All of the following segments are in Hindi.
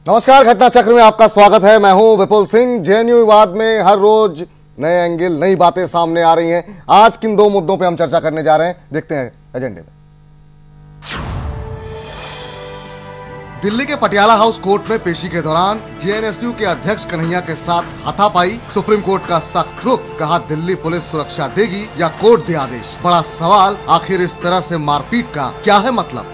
नमस्कार, घटना चक्र में आपका स्वागत है। मैं हूं विपुल सिंह। जेएनयू विवाद में हर रोज नए एंगल, नई बातें सामने आ रही हैं। आज किन दो मुद्दों पे हम चर्चा करने जा रहे हैं, देखते हैं एजेंडे में। दिल्ली के पटियाला हाउस कोर्ट में पेशी के दौरान जेएनएसयू के अध्यक्ष कन्हैया के साथ हाथापाई। सुप्रीम कोर्ट का सख्त रुख, कहा दिल्ली पुलिस सुरक्षा देगी या कोर्ट दे आदेश। बड़ा सवाल, आखिर इस तरह से मारपीट का क्या है मतलब।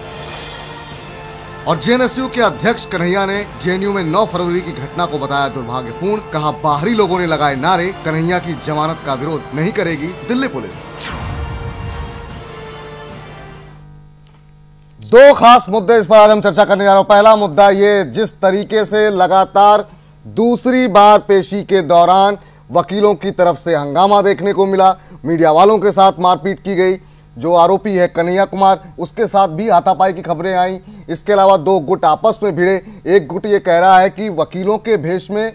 और जेएनएसयू के अध्यक्ष कन्हैया ने जेएनयू में 9 फरवरी की घटना को बताया दुर्भाग्यपूर्ण। कहा बाहरी लोगों ने लगाए नारे, कन्हैया की जमानत का विरोध नहीं करेगी दिल्ली पुलिस। दो खास मुद्दे इस पर आज हम चर्चा करने जा रहे हैं। पहला मुद्दा ये, जिस तरीके से लगातार दूसरी बार पेशी के दौरान वकीलों की तरफ से हंगामा देखने को मिला, मीडिया वालों के साथ मारपीट की गई। जो आरोपी है कन्हैया कुमार, उसके साथ भी हाथापाई की खबरें आई। इसके अलावा 2 गुट आपस में भिड़े। एक गुट ये कह रहा है कि वकीलों के भेष में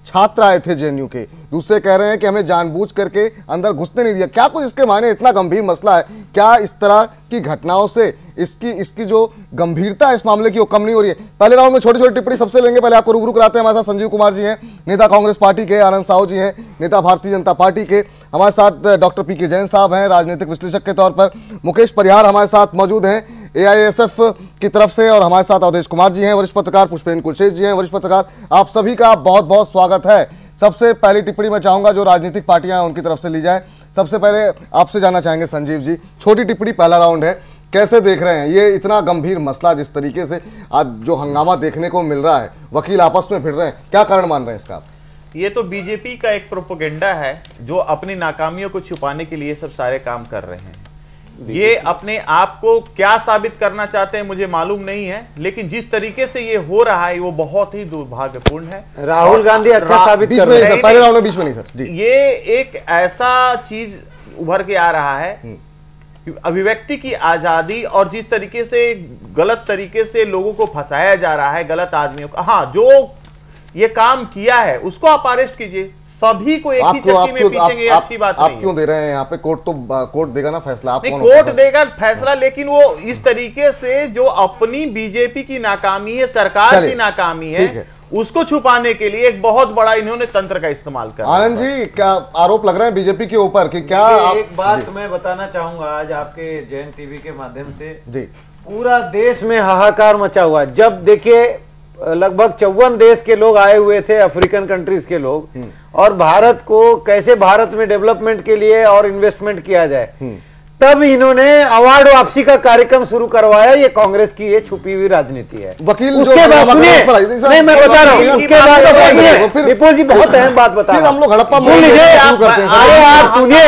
छात्र आए थे जेएनयू के, दूसरे कह रहे हैं कि हमें जानबूझ करके अंदर घुसने नहीं दिया। क्या कुछ इसके मायने? इतना गंभीर मसला है, क्या इस तरह की घटनाओं से इसकी जो गंभीरता है इस मामले की वो कम नहीं हो रही है? पहले राउंड में छोटी छोटी टिप्पणी सबसे लेंगे। पहले आपको रूबरू कराते हैं। हमारे साथ संजीव कुमार जी हैं, नेता कांग्रेस पार्टी के। आनंद साहू जी हैं, नेता भारतीय जनता पार्टी के। हमारे साथ डॉक्टर पीके जैन साहब हैं, राजनीतिक विश्लेषक के तौर पर। मुकेश परिहार हमारे साथ मौजूद हैं एआईएसएफ की तरफ से। और हमारे साथ अवधेश कुमार जी हैं, वरिष्ठ पत्रकार। पुष्पेंद्र कुलशेष जी हैं, वरिष्ठ पत्रकार। आप सभी का बहुत बहुत स्वागत है। सबसे पहली टिप्पणी मैं चाहूंगा जो राजनीतिक पार्टियां हैं उनकी तरफ से ली जाए। सबसे पहले आपसे जानना चाहेंगे संजीव जी, छोटी टिप्पणी, पहला राउंड है। कैसे देख रहे हैं ये इतना गंभीर मसला, जिस तरीके से आज जो हंगामा देखने को मिल रहा है, वकील आपस में भिड़ रहे हैं, क्या कारण मान रहे हैं इसका? ये तो बीजेपी का एक प्रोपेगेंडा है जो अपनी नाकामियों को छुपाने के लिए सब सारे काम कर रहे हैं। ये अपने आप को क्या साबित करना चाहते हैं मुझे मालूम नहीं है, लेकिन जिस तरीके से ये हो रहा है वो बहुत ही दुर्भाग्यपूर्ण है। राहुल गांधी अच्छा साबित कर रहे हैं। पहले राउंड में बीच में नहीं सर जी। ये एक ऐसा चीज उभर के आ रहा है, अभिव्यक्ति की आजादी, और जिस तरीके से गलत तरीके से लोगों को फंसाया जा रहा है, गलत आदमियों को। हाँ, जो ये काम किया है उसको आप अरेस्ट कीजिए, सभी को एक ही चक्की में पीछेंगे, अच्छी बात नहीं है। आप क्यों दे रहे हैं यहाँ पे? कोर्ट देगा ना फैसला। आप नहीं, कोर्ट देगा फैसला, लेकिन वो इस तरीके से जो अपनी बीजेपी की नाकामी है, सरकार की नाकामी है, उसको छुपाने के लिए एक बहुत बड़ा इन्होंने तंत्र का इस्तेमाल कर। आनंद जी, क्या आरोप लग रहे हैं बीजेपी के ऊपर कि क्या एक बात मैं बताना चाहूंगा आज आपके जैन टीवी के माध्यम से जी। पूरा देश में हाहाकार मचा हुआ है। जब देखिए लगभग 54 देश के लोग आए हुए थे, अफ्रीकन कंट्रीज के लोग, और भारत को कैसे भारत में डेवलपमेंट के लिए और इन्वेस्टमेंट किया जाए, तब इन्होंने अवार्ड वापसी का कार्यक्रम शुरू करवाया। ये कांग्रेस की ये छुपी हुई राजनीति है। वकील उसके बाद सुनिए, नहीं मैं बता रहा हूँ, उसके बाद विपुल जी बहुत अहम बात बता रहे हैं। हम लोग हड़प्पा सुन लीजिए, आप सुनिए।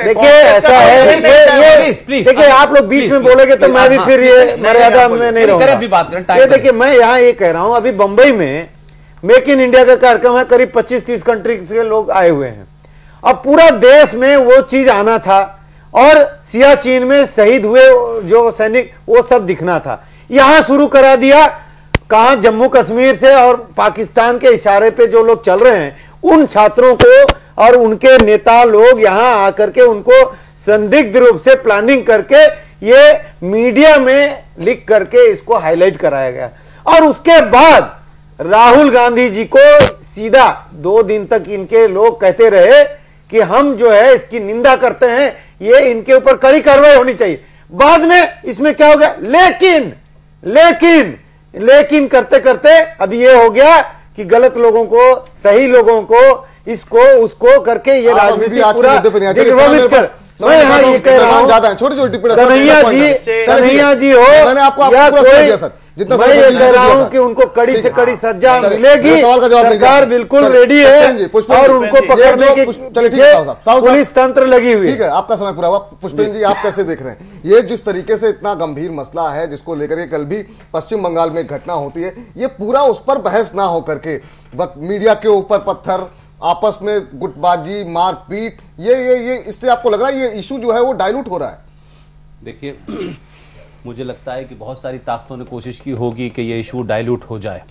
देखिए ऐसा है, देखिए आप लोग बीच में बोलेंगे तो मैं भी फिर ये मर्यादा में नहीं रहूंगा। ये देखिए, मैं यहाँ ये कह रहा हूँ, अभी बंबई में मेक इन इंडिया का कार्यक्रम है, करीब 25-30 कंट्री के लोग आए हुए हैं। अब पूरा देश में वो चीज आना था, और सियाचिन में शहीद हुए जो सैनिक, वो सब दिखना था। यहां शुरू करा दिया। कहां? जम्मू कश्मीर से और पाकिस्तान के इशारे पे जो लोग चल रहे हैं, उन छात्रों को और उनके नेता लोग यहां आकर के उनको संदिग्ध रूप से प्लानिंग करके ये मीडिया में लिख करके इसको हाईलाइट कराया गया। और उसके बाद राहुल गांधी जी को सीधा 2 दिन तक इनके लोग कहते रहे कि हम जो है इसकी निंदा करते हैं, ये इनके ऊपर कड़ी कार्रवाई होनी चाहिए। बाद में इसमें क्या हो गया? लेकिन करते करते अब ये हो गया कि गलत लोगों को, सही लोगों को, इसको उसको करके ये राजनीति पूरा दिग्भ्रमित कर। मैं यहाँ ये कह रहा हूँ, छोटी-छोटी कन्हैया जी हो या कोई, मैं ये कह रहा हूँ कि उनको कड़ी से कड़ी सजा मिलेगी। सरकार बिल्कुल रेडी है और उनको पकड़ने की पुलिस तंत्र लगी हुई। ठीक है, आपका समय पूरा हुआ। पुष्पेंद्र जी, आप कैसे देख रहे हैं ये जिस तरीके से इतना गंभीर मसला है, जिसको लेकर के कल भी पश्चिम बंगाल में घटना होती है, ये पूरा उस पर बहस ना हो करके मीडिया के ऊपर पत्थर, आपस में गुटबाजी, मारपीट, ये इससे आपको लग रहा है ये इशू जो है वो डाइल्यूट हो रहा है? देखिए, मुझे लगता है कि बहुत सारी ताकतों ने कोशिश की होगी कि ये इशू डाइल्यूट हो जाए,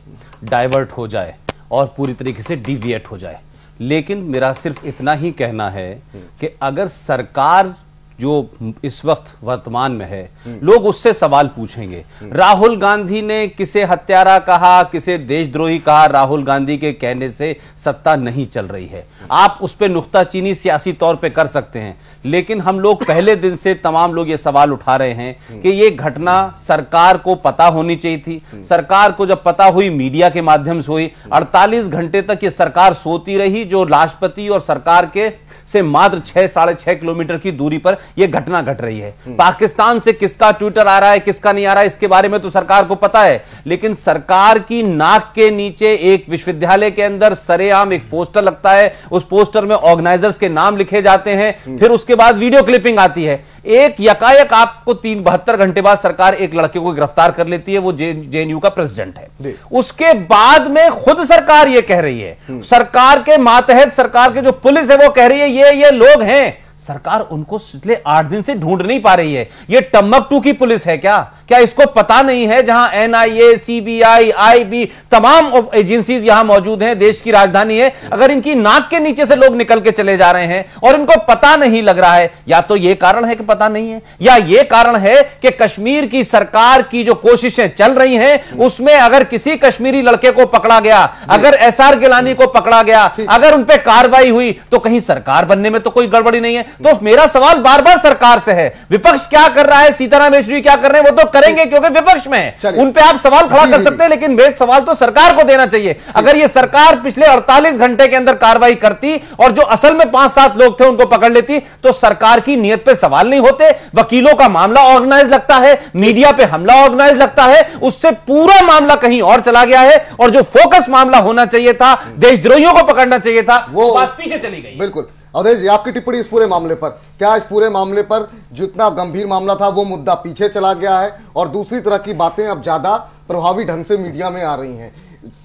डाइवर्ट हो जाए और पूरी तरीके से डिविएट हो जाए। लेकिन मेरा सिर्फ इतना ही कहना है कि अगर सरकार जो इस वक्त वर्तमान में है, लोग उससे सवाल पूछेंगे। राहुल गांधी ने किसे हत्यारा कहा, किसे देशद्रोही कहा, राहुल गांधी के कहने से सत्ता नहीं चल रही है। आप उस पर नुक्ताचीनी सियासी तौर पे कर सकते हैं, लेकिन हम लोग पहले दिन से तमाम लोग ये सवाल उठा रहे हैं कि ये घटना सरकार को पता होनी चाहिए थी। सरकार को जब पता हुई, मीडिया के माध्यम से हुई, 48 घंटे तक ये सरकार सोती रही, जो राष्ट्रपति और सरकार के से मात्र 6-6.5 किलोमीटर की दूरी पर यह घटना घट रही है। पाकिस्तान से किसका ट्विटर आ रहा है, किसका नहीं आ रहा है, इसके बारे में तो सरकार को पता है, लेकिन सरकार की नाक के नीचे एक विश्वविद्यालय के अंदर सरेआम एक पोस्टर लगता है, उस पोस्टर में ऑर्गेनाइजर्स के नाम लिखे जाते हैं, फिर उसके बाद वीडियो क्लिपिंग आती है। एक यकायक आपको 72 घंटे बाद सरकार एक लड़के को गिरफ्तार कर लेती है, वो जेएनयू का प्रेसिडेंट है। उसके बाद में खुद सरकार ये कह रही है, सरकार के मातहत सरकार के जो पुलिस है वो कह रही है ये लोग हैं। सरकार उनको पिछले 8 दिन से ढूंढ नहीं पा रही है। ये टम्बकटू की पुलिस है क्या इसको पता नहीं है, जहां एनआईए, सीबीआई, आईबी तमाम एजेंसीज यहां मौजूद हैं, देश की राजधानी है। अगर इनकी नाक के नीचे से लोग निकल के चले जा रहे हैं और इनको पता नहीं लग रहा है, या तो यह कारण है कि पता नहीं है, या यह कारण है कि कश्मीर की सरकार की जो कोशिशें चल रही हैं उसमें अगर किसी कश्मीरी लड़के को पकड़ा गया, अगर एसआर गिलानी को पकड़ा गया, अगर उन पर कार्रवाई हुई तो कहीं सरकार बनने में तो कोई गड़बड़ी नहीं है। तो मेरा सवाल बार बार सरकार से है, विपक्ष क्या कर रहा है, सीताराम येचुरी क्या कर रहे हैं, वो तो करेंगे क्योंकि विपक्ष में है, उन पे आप सवाल खड़ा कर सकते हैं, लेकिन वे सवाल तो सरकार को देना चाहिए। अगर ये सरकार पिछले 48 घंटे के अंदर कार्रवाई करती और जो असल में 5-7 लोग थे उनको पकड़ लेती तो सरकार की नीयत पे सवाल नहीं होते। वकीलों का मामला ऑर्गेनाइज लगता है, मीडिया पे हमला ऑर्गेनाइज लगता है, उससे पूरा मामला कहीं और चला गया है, और जो फोकस मामला होना चाहिए था, देशद्रोहियों को पकड़ना चाहिए था, वो बात पीछे चली गई। बिल्कुल। अवधेश जी, आपकी टिप्पणी इस पूरे मामले पर, क्या इस पूरे मामले पर जितना गंभीर मामला था वो मुद्दा पीछे चला गया है और दूसरी तरह की बातें अब ज्यादा प्रभावी ढंग से मीडिया में आ रही हैं?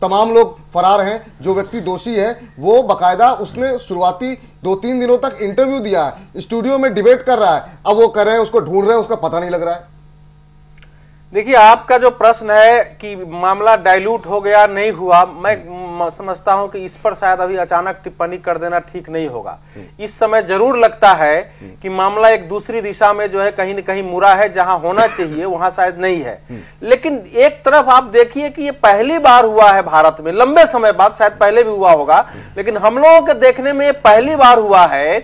तमाम लोग फरार हैं, जो व्यक्ति दोषी है वो बकायदा उसने शुरुआती 2-3 दिनों तक इंटरव्यू दिया है, स्टूडियो में डिबेट कर रहा है, अब वो कर रहे हैं, उसको ढूंढ रहे हैं, उसका पता नहीं लग रहा है। देखिए, आपका जो प्रश्न है कि मामला डाइल्यूट हो गया नहीं हुआ, मैं समझता हूं कि इस पर शायद अभी अचानक टिप्पणी कर देना ठीक नहीं होगा। इस समय जरूर लगता है कि मामला एक दूसरी दिशा में जो है कहीं न कहीं मुड़ा है, जहां होना चाहिए वहां शायद नहीं है। लेकिन एक तरफ आप देखिए कि ये पहली बार हुआ है भारत में, लंबे समय बाद, शायद पहले भी हुआ होगा, लेकिन हम लोगों के देखने में पहली बार हुआ है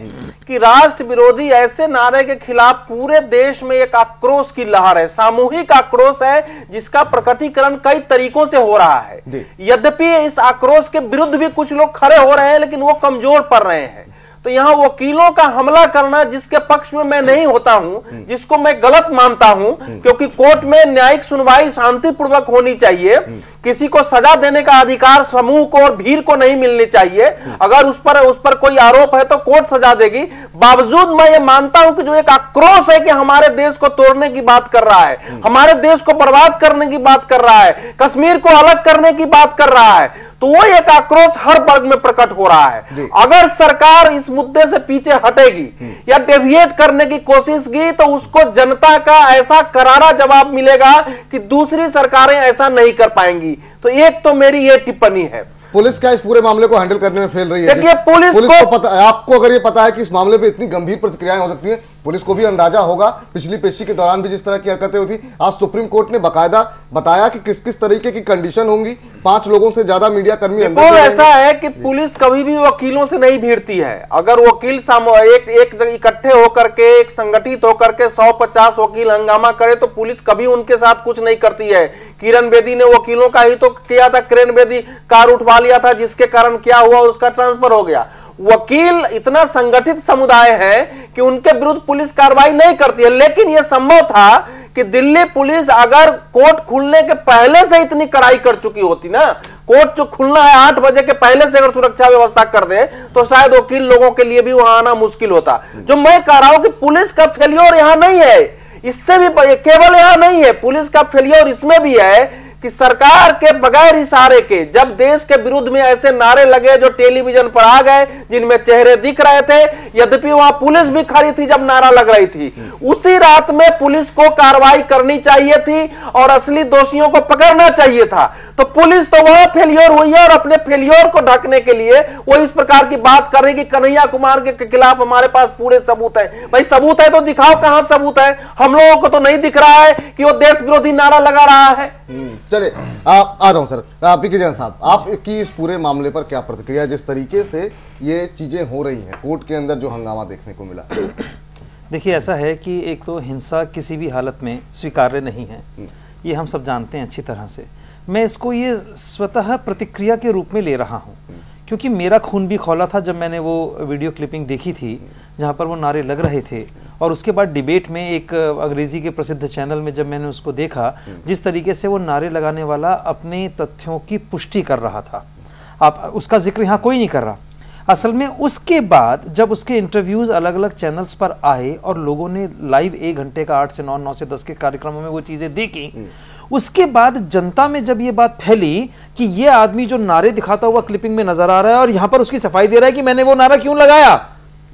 कि राष्ट्र विरोधी ऐसे नारे के खिलाफ पूरे देश में एक आक्रोश की लहर है, सामूहिक आक्रोश है, जिसका प्रकटीकरण कई तरीकों से हो रहा है। यद्यपि इस आक्रोश के विरुद्ध भी कुछ लोग खड़े हो रहे हैं, लेकिन वो कमजोर पड़ रहे हैं। तो यहाँ वकीलों का हमला करना, जिसके पक्ष में मैं नहीं होता हूं, जिसको मैं गलत मानता हूं, क्योंकि कोर्ट में न्यायिक सुनवाई शांतिपूर्वक होनी चाहिए, किसी को सजा देने का अधिकार समूह को और भीड़ को नहीं मिलनी चाहिए। अगर उस पर कोई आरोप है तो कोर्ट सजा देगी। बावजूद मैं ये मानता हूं कि जो एक आक्रोश है कि हमारे देश को तोड़ने की बात कर रहा है, हमारे देश को बर्बाद करने की बात कर रहा है, कश्मीर को अलग करने की बात कर रहा है, तो वो एक आक्रोश हर वर्ग में प्रकट हो रहा है। अगर सरकार इस मुद्दे से पीछे हटेगी या डेविएट करने की कोशिश की तो उसको जनता का ऐसा करारा जवाब मिलेगा कि दूसरी सरकारें ऐसा नहीं कर पाएंगी। तो एक तो मेरी ये टिप्पणी है। पुलिस क्या इस पूरे मामले को हैंडल करने में फेल रही है? देखिए, पुलिस को पता, आपको अगर ये पता है कि इस मामले पे इतनी गंभीर प्रतिक्रियाएं हो सकती हैं, पुलिस को भी अंदाजा होगा, पिछली पेशी के दौरान भी जिस तरह की हरकतें हुई थी। आज सुप्रीम कोर्ट ने बाकायदा बताया कि किस किस तरीके की कंडीशन होंगी, 5 लोगों से ज्यादा मीडिया कर्मी अंदर। ऐसा है कि पुलिस कभी भी वकीलों से नहीं भिड़ती है। अगर वकील एक इकट्ठे होकर के, एक संगठित होकर के 100-50 वकील हंगामा करे तो पुलिस कभी उनके साथ कुछ नहीं करती है। किरण बेदी ने वकीलों का ही तो किया था, किरण बेदी कार उठवा लिया था, जिसके कारण क्या हुआ, उसका ट्रांसफर हो गया। वकील इतना संगठित समुदाय है कि उनके विरुद्ध पुलिस कार्रवाई नहीं करती है। लेकिन यह संभव था कि दिल्ली पुलिस अगर कोर्ट खुलने के पहले से इतनी कड़ाई कर चुकी होती ना, कोर्ट जो खुलना है 8 बजे के पहले से अगर सुरक्षा व्यवस्था कर दे तो शायद वकील लोगों के लिए भी वहां आना मुश्किल होता। जो मैं कह रहा हूं कि पुलिस का फेलियर यहां नहीं है, इससे भी केवल यहां नहीं है, पुलिस का फेलियर इसमें भी है कि सरकार के बगैर इशारे के जब देश के विरुद्ध में ऐसे नारे लगे जो टेलीविजन पर आ गए, जिनमें चेहरे दिख रहे थे, यद्यपि वहां पुलिस भी खड़ी थी जब नारा लग रही थी, उसी रात में पुलिस को कार्रवाई करनी चाहिए थी और असली दोषियों को पकड़ना चाहिए था। तो पुलिस तो वह फेलियर हुई है और अपने फेलियर को ढकने के लिए वो इस प्रकार की बात कर रही कि कन्हैया कुमार के खिलाफ हमारे पास पूरे सबूत है। भाई सबूत है तो दिखाओ, कहां सबूत है? हम लोगों को तो नहीं दिख रहा है कि वो देश विरोधी नारा लगा रहा है। चलिए आ जाऊं सर, पीके जैन साहब, आपकी इस पूरे मामले पर क्या प्रतिक्रिया, जिस तरीके से ये चीजें हो रही हैं, कोर्ट के अंदर जो हंगामा देखने को मिला? देखिए, ऐसा है कि एक तो हिंसा किसी भी हालत में स्वीकार्य नहीं है, ये हम सब जानते हैं अच्छी तरह से। मैं इसको ये स्वतः प्रतिक्रिया के रूप में ले रहा हूँ, क्योंकि मेरा खून भी खौला था जब मैंने वो वीडियो क्लिपिंग देखी थी जहाँ पर वो नारे लग रहे थे, और उसके बाद डिबेट में एक अंग्रेजी के प्रसिद्ध चैनल में जब मैंने उसको देखा, जिस तरीके से वो नारे लगाने वाला अपने तथ्यों की पुष्टि कर रहा था, आप उसका जिक्र यहाँ कोई नहीं कर रहा। असल में उसके बाद जब उसके इंटरव्यूज अलग अलग चैनल्स पर आए और लोगों ने लाइव 1 घंटे का 8 से 9, 9 से 10 के कार्यक्रमों में वो चीजें देखी, उसके बाद जनता में जब ये बात फैली कि ये आदमी जो नारे दिखाता हुआ क्लिपिंग में नजर आ रहा है और यहां पर उसकी सफाई दे रहा है कि मैंने वो नारा क्यों लगाया,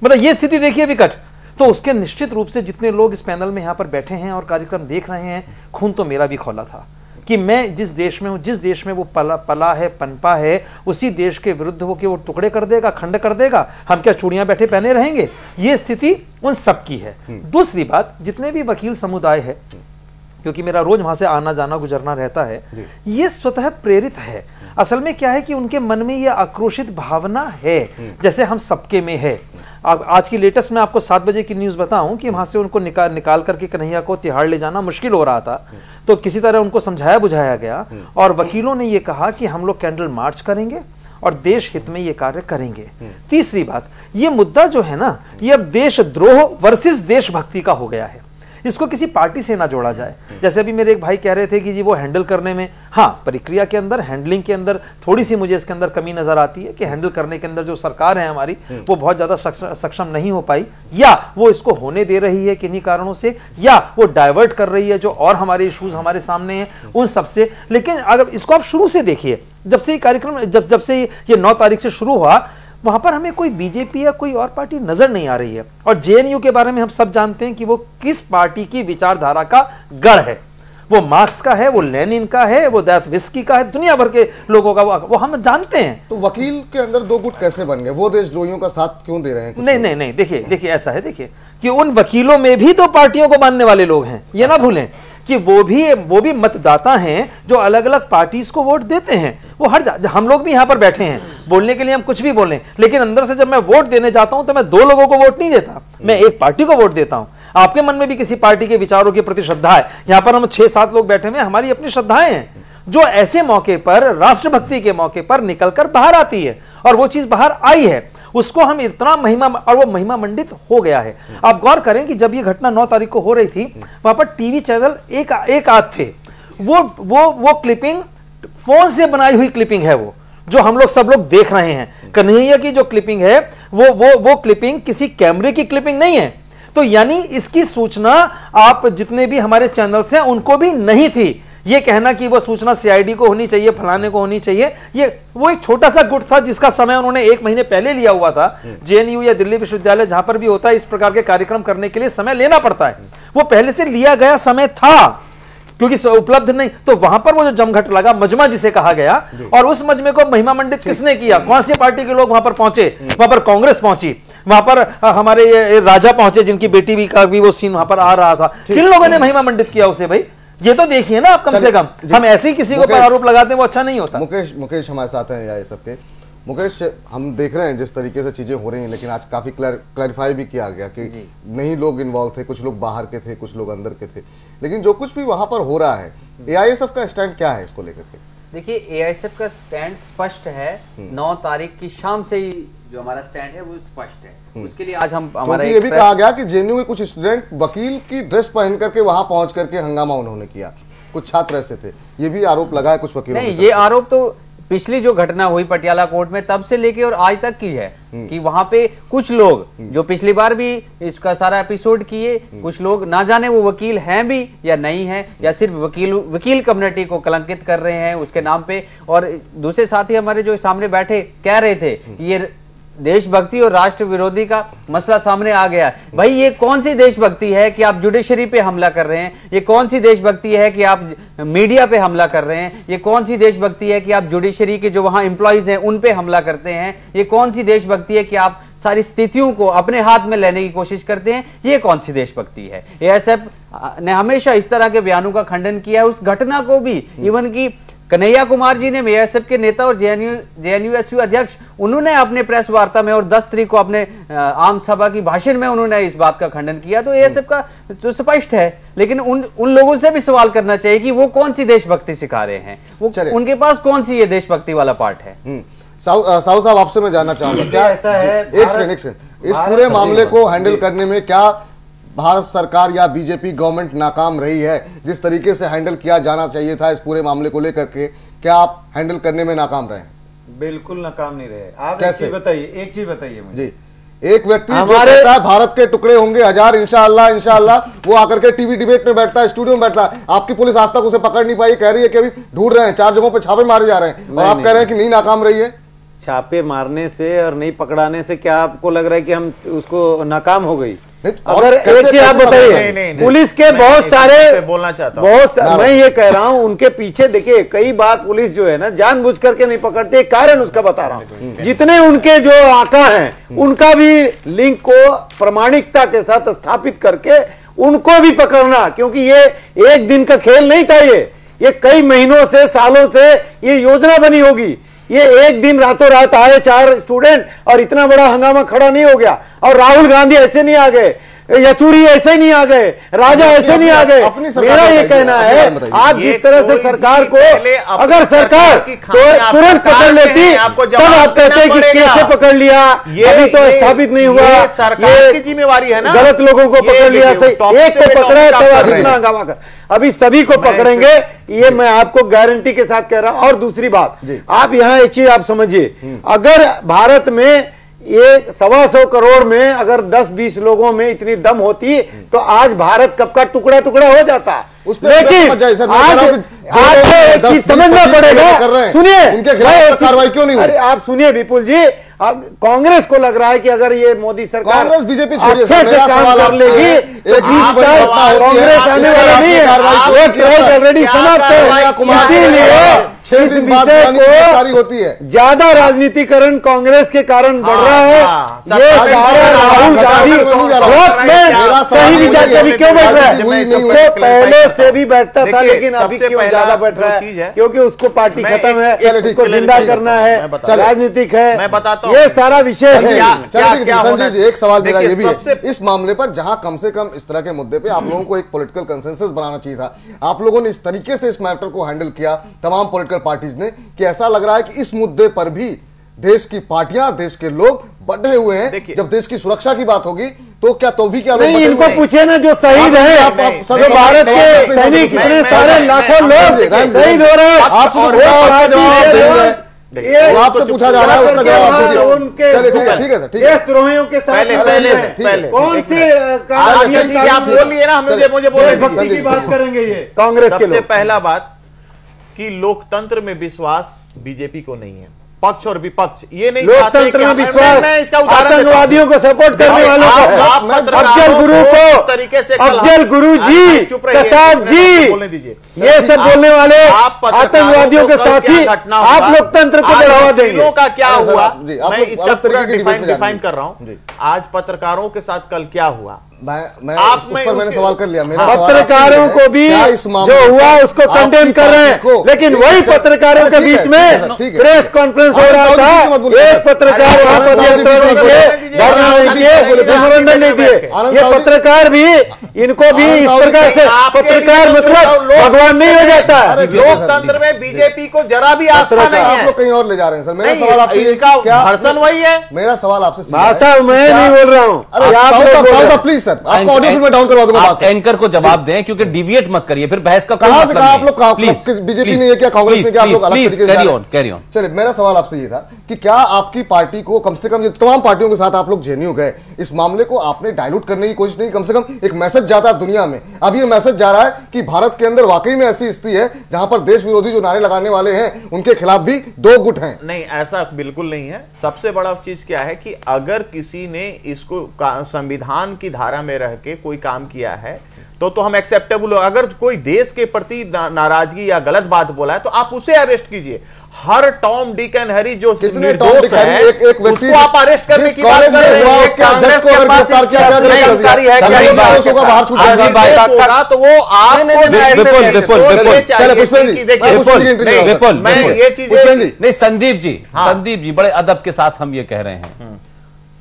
मतलब ये स्थिति देखिए विकट, तो उसके निश्चित रूप से जितने लोग इस पैनल में यहां पर बैठे हैं और कार्यक्रम देख रहे हैं, खून तो मेरा भी खौला था कि मैं जिस देश में हूं, जिस देश में वो पला है, पनपा है, उसी देश के विरुद्ध वो टुकड़े कर देगा, खंड कर देगा, हम क्या चूड़ियां बैठे पहने रहेंगे? ये स्थिति उन सब की है। दूसरी बात, जितने भी वकील समुदाय है, क्योंकि मेरा रोज वहां से आना जाना गुजरना रहता है, ये स्वतः प्रेरित है। असल में क्या है कि उनके मन में ये आक्रोशित भावना है, जैसे हम सबके में है। आज की लेटेस्ट में आपको 7 बजे की न्यूज बताऊं कि वहां से उनको निकाल करके कन्हैया को तिहाड़ ले जाना मुश्किल हो रहा था, तो किसी तरह उनको समझाया बुझाया गया और वकीलों ने ये कहा कि हम लोग कैंडल मार्च करेंगे और देश हित में ये कार्य करेंगे। तीसरी बात, ये मुद्दा जो है ना, ये अब देशद्रोह वर्सेस देशभक्ति का हो गया है, इसको किसी पार्टी से ना जोड़ा जाए। जैसे अभी मेरे एक भाई कह रहे थे कि जी वो हैंडल करने में, हाँ, प्रक्रिया के अंदर, हैंडलिंग के अंदर थोड़ी सी मुझे इसके अंदर कमी नजर आती है कि हैंडल करने के अंदर जो सरकार है हमारी, वो बहुत ज्यादा सक्षम नहीं हो पाई, या वो इसको होने दे रही है किन्हीं कारणों से, या वो डाइवर्ट कर रही है जो और हमारे इश्यूज हमारे सामने हैं उन सबसे। लेकिन अगर इसको आप शुरू से देखिए, जब से ये कार्यक्रम जब से ये 9 तारीख से शुरू हुआ, वहां पर हमें कोई बीजेपी या कोई और पार्टी नजर नहीं आ रही है। और जेएनयू के बारे में हम सब जानते हैं कि वो किस पार्टी की विचारधारा का गढ़ है। वो मार्क्स का है, वो लेनिन का है, वो दोस्तोयेव्स्की का है, दुनिया भर के लोगों का वो हम जानते हैं। तो वकील के अंदर 2 गुट कैसे बन गए? वो देशद्रोहियों का साथ क्यों दे रहे हैं? नहीं, देखिए ऐसा है, देखिए कि उन वकीलों में भी तो पार्टियों को मानने वाले लोग हैं, ये ना भूलें कि वो भी मतदाता हैं जो अलग अलग पार्टीज को वोट देते हैं। वो हम लोग भी यहां पर बैठे हैं, बोलने के लिए हम कुछ भी बोलें, लेकिन अंदर से जब मैं वोट देने जाता हूं तो मैं 2 लोगों को वोट नहीं देता, मैं एक पार्टी को वोट देता हूं। आपके मन में भी किसी पार्टी के विचारों के प्रति श्रद्धा है, यहां पर हम 6-7 लोग बैठे हुए, हमारी अपनी श्रद्धाएं हैं जो ऐसे मौके पर, राष्ट्रभक्ति के मौके पर निकलकर बाहर आती है, और वो चीज बाहर आई है, उसको हम इतना महिमा, और वो महिमा मंडित हो गया है। आप गौर करें कि जब ये घटना 9 तारीख को हो रही थी, वहां पर टीवी चैनल एक आध थे, वो क्लिपिंग फोन से बनाई हुई क्लिपिंग है, वो जो हम लोग सब लोग देख रहे हैं। कन्हैया की जो क्लिपिंग है वो क्लिपिंग किसी कैमरे की क्लिपिंग नहीं है। तो यानी इसकी सूचना आप जितने भी हमारे चैनल्स हैं उनको भी नहीं थी। ये कहना कि वो सूचना सीआईडी को होनी चाहिए, फलाने को होनी चाहिए, ये वो एक छोटा सा गुट था जिसका समय उन्होंने 1 महीने पहले लिया हुआ था। जेएनयू या दिल्ली विश्वविद्यालय जहां पर भी होता है, इस प्रकार के कार्यक्रम करने के लिए समय लेना पड़ता है, वो पहले से लिया गया समय था, क्योंकि उपलब्ध नहीं। तो वहां पर वो जो जमघट लगा, मजमा जिसे कहा गया, और उस मजमे को महिमा मंडित किसने किया? कौन सी पार्टी के लोग वहां पर पहुंचे? वहां पर कांग्रेस पहुंची, वहां पर हमारे ये राजा पहुंचे जिनकी बेटी भी का भी वो सीन वहां पर आ रहा था। किन लोगों ने महिमा मंडित किया उसे? भाई ये तो देखिए ना आप, कम से कम हम ऐसे ही किसी को पर आरोप लगाते हैं, वो अच्छा नहीं होता। मुकेश हमारे साथ हैं या सबके। मुकेश, हम देख रहे हैं जिस तरीके से चीजें हो रही हैं, लेकिन आज काफी क्लैरिफाई भी किया गया कि नहीं लोग इन्वॉल्व थे, कुछ लोग बाहर के थे, कुछ लोग अंदर के थे, लेकिन जो कुछ भी वहां पर हो रहा है, एआईएसएफ का स्टैंड क्या है इसको लेकर के? देखिए, एआईएसएफ का स्टैंड स्पष्ट है। 9 तारीख की शाम से ही जो हमारा स्टैंड है वो स्पष्ट है। उसके लिए आज हम हमारा ये भी कहा गया कि जेएनयू के कुछ स्टूडेंट वकील की ड्रेस पहन करके वहां पहुंच करके हंगामा उन्होंने किया, कुछ छात्र ऐसे थे, ये भी आरोप लगा है कुछ वकीलों। नहीं, ये आरोप तो पिछली जो घटना हुई पटियाला कोर्ट में तब से लेके और आज तक की है कि वहां पे कुछ लोग जो पिछली बार भी इसका सारा एपिसोड किए, कुछ लोग ना जाने वो वकील हैं भी या नहीं है, या सिर्फ वकील कम्युनिटी को कलंकित कर रहे हैं उसके नाम पे। और दूसरे साथी हमारे जो सामने बैठे कह रहे थे कि ये देशभक्ति और राष्ट्र विरोधी का मसला सामने आ गया। भाई ये कौन सी देशभक्ति है कि आप जुडिशरी पे हमला कर रहे हैं? ये कौन सी देशभक्ति है कि आप मीडिया पे हमला कर रहे हैं? ये कौन सी देशभक्ति है कि आप जुडिशरी के जो वहां एम्प्लॉइज हैं उन पे हमला करते हैं? ये कौन सी देशभक्ति है कि आप सारी स्थितियों को अपने हाथ में लेने की कोशिश करते हैं? ये कौन सी देशभक्ति है? एएसएफ ने हमेशा इस तरह के बयानों का खंडन किया है। उस घटना को भी इवन की कन्हैया कुमार जी ने, एएसएफ के नेता और जेएनयूएसयू अध्यक्ष, उन्होंने अपने प्रेस वार्ता में और 10 तारीख को अपने आम सभा की भाषण में उन्होंने इस बात का खंडन किया। तो एएसएफ का तो स्पष्ट है, लेकिन उन लोगों से भी सवाल करना चाहिए कि वो कौन सी देशभक्ति सिखा रहे हैं, वो उनके पास कौन सी ये देशभक्ति वाला पार्ट है। साहू साहब, आपसे मैं जानना चाहूंगा, क्या ऐसा है एक सेकंड, इस पूरे मामले को हैंडल करने में क्या भारत सरकार या बीजेपी गवर्नमेंट नाकाम रही है? जिस तरीके से हैंडल किया जाना चाहिए था इस पूरे मामले को लेकर के, क्या आप हैंडल करने में नाकाम रहे? बिल्कुल नाकाम नहीं रहे। आप कैसे? एक चीज बताइए मुझे। जी, एक व्यक्ति जो कहता है भारत के टुकड़े होंगे हजार, इंशाअल्लाह, वो आकर के टीवी डिबेट में बैठता है, स्टूडियो में बैठता है। आपकी पुलिस आज तक उसे पकड़ नहीं पाई, कह रही है कि अभी ढूंढ रहे हैं, 4 जगहों पे छापे मारे जा रहे हैं, और आप कह रहे हैं कि नहीं नाकाम रही है। छापे मारने से और नहीं पकड़ाने से क्या आपको लग रहा है कि हम उसको नाकाम हो गई? अगर एक चीज आप बताइए, पुलिस के बहुत सारे बोलना चाहता हूं, मैं ये कह रहा हूं, उनके पीछे देखिए कई बार पुलिस जो है ना जानबूझ करके नहीं पकड़ते, कारण उसका बता रहा हूं। जितने उनके जो आका हैं उनका भी लिंक को प्रामाणिकता के साथ स्थापित करके उनको भी पकड़ना, क्योंकि ये एक दिन का खेल नहीं था, ये कई महीनों से, सालों से ये योजना बनी होगी। ये एक दिन रातों रात आए 4 स्टूडेंट और इतना बड़ा हंगामा खड़ा नहीं हो गया। और राहुल गांधी ऐसे नहीं आ गए, येचुरी ऐसे नहीं आ गए, राजा ऐसे नहीं आ गए। मेरा ये कहना है, आप जिस तरह से सरकार को, अगर सरकार तो तुरंत पकड़ लेती, तब आप कहते कि कैसे पकड़ लिया, अभी तो स्थापित नहीं हुआ, सरकार की जिम्मेवारी है ना, गलत लोगों को पकड़ लिया, सही एक को पकड़ा है तब आप इतना हंगामा कर, अभी सभी को पकड़ेंगे, ये मैं आपको गारंटी के साथ कह रहा हूं। और दूसरी बात, आप यहां एक चीज आप समझिए, अगर भारत में ये 125 करोड़ में अगर 10-20 लोगों में इतनी दम होती तो आज भारत कब का टुकड़ा टुकड़ा हो जाता। लेकिन आज एक चीज समझना पड़ेगा, सुनिए, उनके खिलाफ कार्रवाई क्यों नहीं हुई? अरे आप सुनिए विपुल जी, अब कांग्रेस को लग रहा है कि अगर ये मोदी सरकार, कांग्रेस बीजेपी अच्छे से काम कर लेगी तो कांग्रेस आने वाला नहीं है, वो ट्रायल ऑलरेडी समाप्त है। इसीलिए इस विषय को होती है, ज्यादा राजनीतिकरण कांग्रेस के कारण बढ़ रहा है। ये सारा राहुल गांधी कहीं भी जाके अभी क्यों बैठ रहा है? उसको पहले से भी बैठता था, लेकिन अभी क्यों ज्यादा बैठ रहा है? क्योंकि उसको पार्टी खत्म है, उसको जिंदा करना है, राजनीतिक है, मैं बताता हूं, ये सारा विषय है। संजय जी, एक सवाल मेरा ये भी है, इस मामले पर जहां कम से कम इस तरह के मुद्दे पे आप लोगों को एक पॉलिटिकल कंसेंसस बनाना चाहिए था, आप लोगों ने इस तरीके से इस मैटर को हैंडल किया तमाम पॉलिटिकल पार्टीज ने, कि ऐसा लग रहा है कि इस मुद्दे पर भी देश की पार्टियां, देश के लोग बटे हुए हैं। जब देश की सुरक्षा की बात होगी तो क्या तो भी क्या नहीं, इनको पूछे ना जो शहीद हैं, जो भारत के सैनिक, इतने सारे लाखों लोग शहीद हो रहे हैं, आपसे पूछा जा रहा है, उसका जवाब दीजिए। उनके ठीक है सर, ठीक है, द्रोहियों के साथ कौन सी आप बोलिए ना, मुझे बोलने की बात करेंगे। ये कांग्रेस के सबसे पहला बात कि लोकतंत्र में विश्वास बीजेपी को नहीं है, पक्ष और विपक्ष ये नहीं, लोकतंत्र में विश्वास आतंकवादियों को सपोर्ट करने वालों को, अफजल गुरु को, तरीके से अफजल गुरु जी, कसाब जी, बोलने दीजिए, ये सब बोलने वाले आतंकवादियों के साथ ही आप लोकतंत्र को बढ़ावा देंगे। का क्या हुआ, मैं इसका पूरा डिफाइन कर रहा हूं। आज पत्रकारों के साथ कल क्या हुआ, मैंने सवाल कर लिया। पत्रकारों को भी जो हुआ उसको कंडेम कर रहे हैं, लेकिन वही पत्रकारों के बीच में प्रेस कॉन्फ्रेंस हो रहा था, एक पत्रकार वहां पर मेमोरेंडम नहीं दिए। ये पत्रकार भी, इनको भी इस प्रकार से पत्रकार मतलब भगवान नहीं हो जाता है। लोकतंत्र में बीजेपी को जरा भी आस्था नहीं है। आप लोग कहीं और ले जा रहे हैं सर। मेरा सवाल आपसे, क्या भर्सन वही है? मेरा सवाल आपसे भाषा मैं नहीं बोल रहा हूँ, प्लीज सर, आपको ऑडियो फिर मैं डाउन करवा दूंगा। आप एंकर को जवाब दें, क्योंकि डिविएट मत करिए, फिर बहस का कहां से कहा आप लोग, बीजेपी ने किया, कांग्रेस ने किया, आप लोग अलग तरीके से कैरी ऑन। चलिए, मेरा सवाल आपसे ये था कि क्या आपकी पार्टी को कम से कम, तमाम पार्टियों के साथ आप लोग जेएनयू गए, इस मामले को आपने डाइल्यूट करने की कोशिश नहीं, कम से कम एक मैसेज जाता दुनिया में। अब ये मैसेज जा रहा है कि भारत के अंदर वाकई में ऐसी स्थिति है जहां पर देश विरोधी जो नारे लगाने वाले हैं उनके खिलाफ भी दो गुट हैं। नहीं, ऐसा बिल्कुल नहीं है। सबसे बड़ा चीज क्या है कि अगर किसी ने इसको संविधान की धारा में रह के कोई काम किया है तो हम एक्सेप्टेबल हो। अगर कोई देश के प्रति नाराजगी या गलत बात बोला है तो आप उसे अरेस्ट कीजिए। हर टॉम डिक एंड हैरी जो निर्दोष है एक उसको आप अरेस्ट करने की बात कर रहे हैं। कांग्रेस के पास जानकारी है तो वो आप मैं ये चीज नहीं। संदीप जी बड़े अदब के साथ हम ये कह रहे हैं